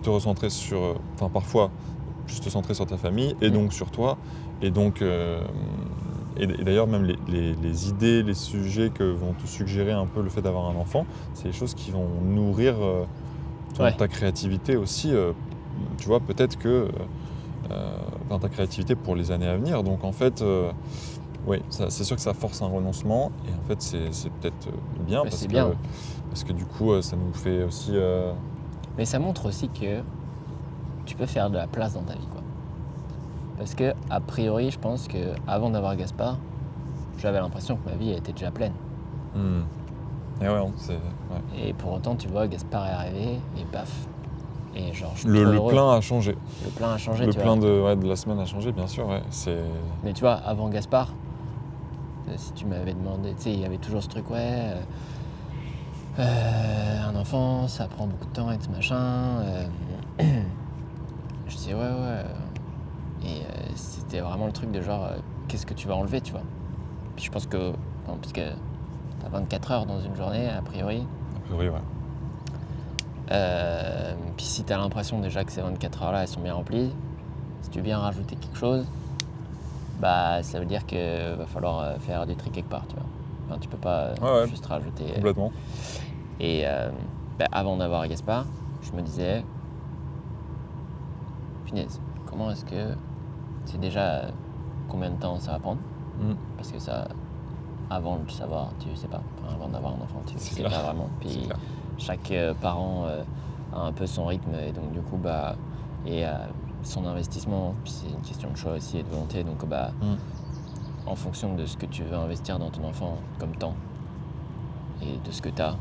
te recentrer sur, parfois juste te centrer sur ta famille et donc sur toi, et donc et d'ailleurs même les idées, les sujets que vont te suggérer un peu le fait d'avoir un enfant, c'est des choses qui vont nourrir ta créativité aussi, tu vois, peut-être que ta créativité pour les années à venir, donc en fait oui, c'est sûr que ça force un renoncement et en fait c'est peut-être bien, parce que du coup ça nous fait aussi... Mais ça montre aussi que tu peux faire de la place dans ta vie, quoi. Parce que a priori, je pense qu'avant d'avoir Gaspard, j'avais l'impression que ma vie était déjà pleine. Et ouais, c'est. Ouais. Et pour autant, tu vois, Gaspard est arrivé et paf. Et genre, je suis Le trop heureux. plein a changé. Le plein a changé, Le tu plein vois. de la semaine a changé, bien sûr. Ouais. Mais tu vois, avant Gaspard, si tu m'avais demandé, tu sais, il y avait toujours ce truc, ouais, un enfant, ça prend beaucoup de temps et tout machin. Je disais, ouais. Et c'était vraiment le truc de genre, qu'est-ce que tu vas enlever, tu vois. Puis je pense que, parce que t'as 24 heures dans une journée, a priori. A priori, ouais. Puis si t'as l'impression déjà que ces 24 heures-là, elles sont bien remplies, si tu viens rajouter quelque chose, bah ça veut dire qu'il va falloir faire du tri quelque part, tu vois. Enfin, tu peux pas juste rajouter. Complètement. Et avant d'avoir Gaspard, je me disais, punaise, comment est-ce que c'est déjà combien de temps ça va prendre? Parce que ça, avant de le savoir, tu sais pas. Enfin, avant d'avoir un enfant, tu sais pas vraiment. Puis chaque parent a un peu son rythme et donc du coup et son investissement. Puis c'est une question de choix aussi et de volonté. Donc en fonction de ce que tu veux investir dans ton enfant comme temps et de ce que tu as,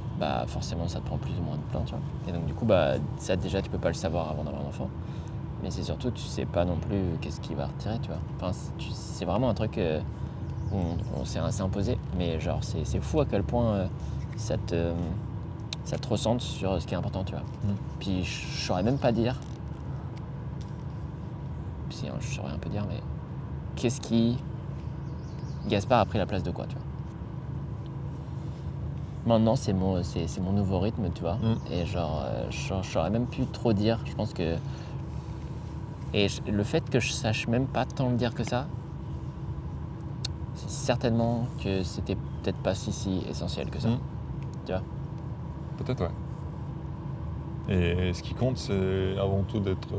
forcément ça te prend plus ou moins de temps, tu vois. Et donc du coup ça déjà tu peux pas le savoir avant d'avoir un enfant. Mais c'est surtout tu sais pas non plus qu'est-ce qu'il va retirer, tu vois. Enfin c'est vraiment un truc où on s'est assez imposé, mais genre c'est fou à quel point ça te ressente sur ce qui est important, tu vois. Puis je saurais même pas dire, si je saurais un peu dire, mais qu'est-ce qui Gaspard a pris la place de quoi, tu vois. Maintenant c'est mon nouveau rythme, tu vois. Et genre je saurais même plus trop dire, je pense que le fait que je sache même pas tant le dire que ça, c'est certainement que c'était peut-être pas si essentiel que ça, tu vois. Peut-être, ouais. Et ce qui compte, c'est avant tout d'être...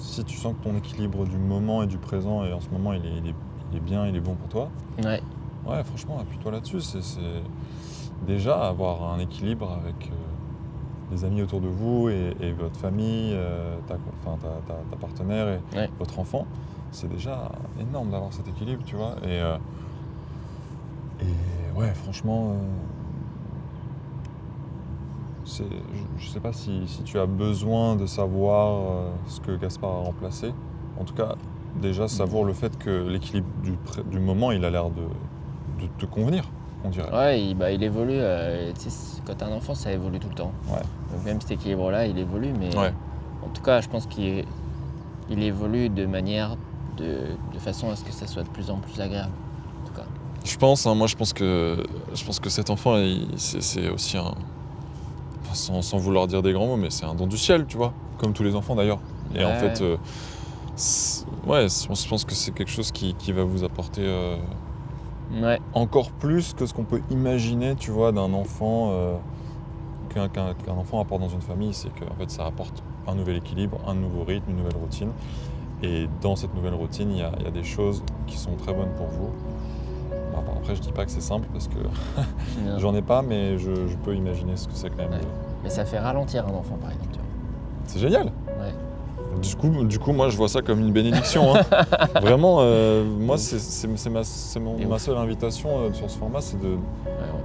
si tu sens que ton équilibre du moment et du présent, et en ce moment, il est bien, il est bon pour toi. Ouais, franchement, appuie-toi là-dessus. C'est déjà avoir un équilibre avec les amis autour de vous et votre famille, ta partenaire et votre enfant. C'est déjà énorme d'avoir cet équilibre, tu vois. Et ouais, franchement... je sais pas si tu as besoin de savoir ce que Gaspard a remplacé. En tout cas, déjà savoir le fait que l'équilibre du moment, il a l'air de te convenir, on dirait. Ouais, il évolue. Tu sais, quand t'as un enfant, ça évolue tout le temps. Ouais. Donc même cet équilibre-là, il évolue, mais en tout cas, je pense qu'il évolue de manière, de façon à ce que ça soit de plus en plus agréable. En tout cas. Je pense, moi je pense que cet enfant, c'est aussi un... Sans vouloir dire des grands mots, mais c'est un don du ciel, tu vois, comme tous les enfants d'ailleurs. Et en fait, je pense que c'est quelque chose qui va vous apporter encore plus que ce qu'on peut imaginer, tu vois, d'un enfant, qu'un enfant apporte dans une famille, c'est qu'en fait ça apporte un nouvel équilibre, un nouveau rythme, une nouvelle routine. Et dans cette nouvelle routine, il y a des choses qui sont très bonnes pour vous. Après, je dis pas que c'est simple parce que j'en ai pas, mais je peux imaginer ce que c'est quand même. Mais ça fait ralentir un enfant, par exemple, tu vois. C'est génial. Ouais. Du coup, moi, je vois ça comme une bénédiction. Hein. Vraiment, moi, c'est ma seule invitation sur ce format, c'est de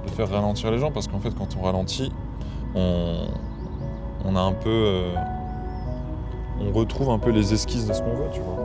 faire ralentir les gens, parce qu'en fait, quand on ralentit, on a un peu, on retrouve un peu les esquisses de ce qu'on veut, tu vois.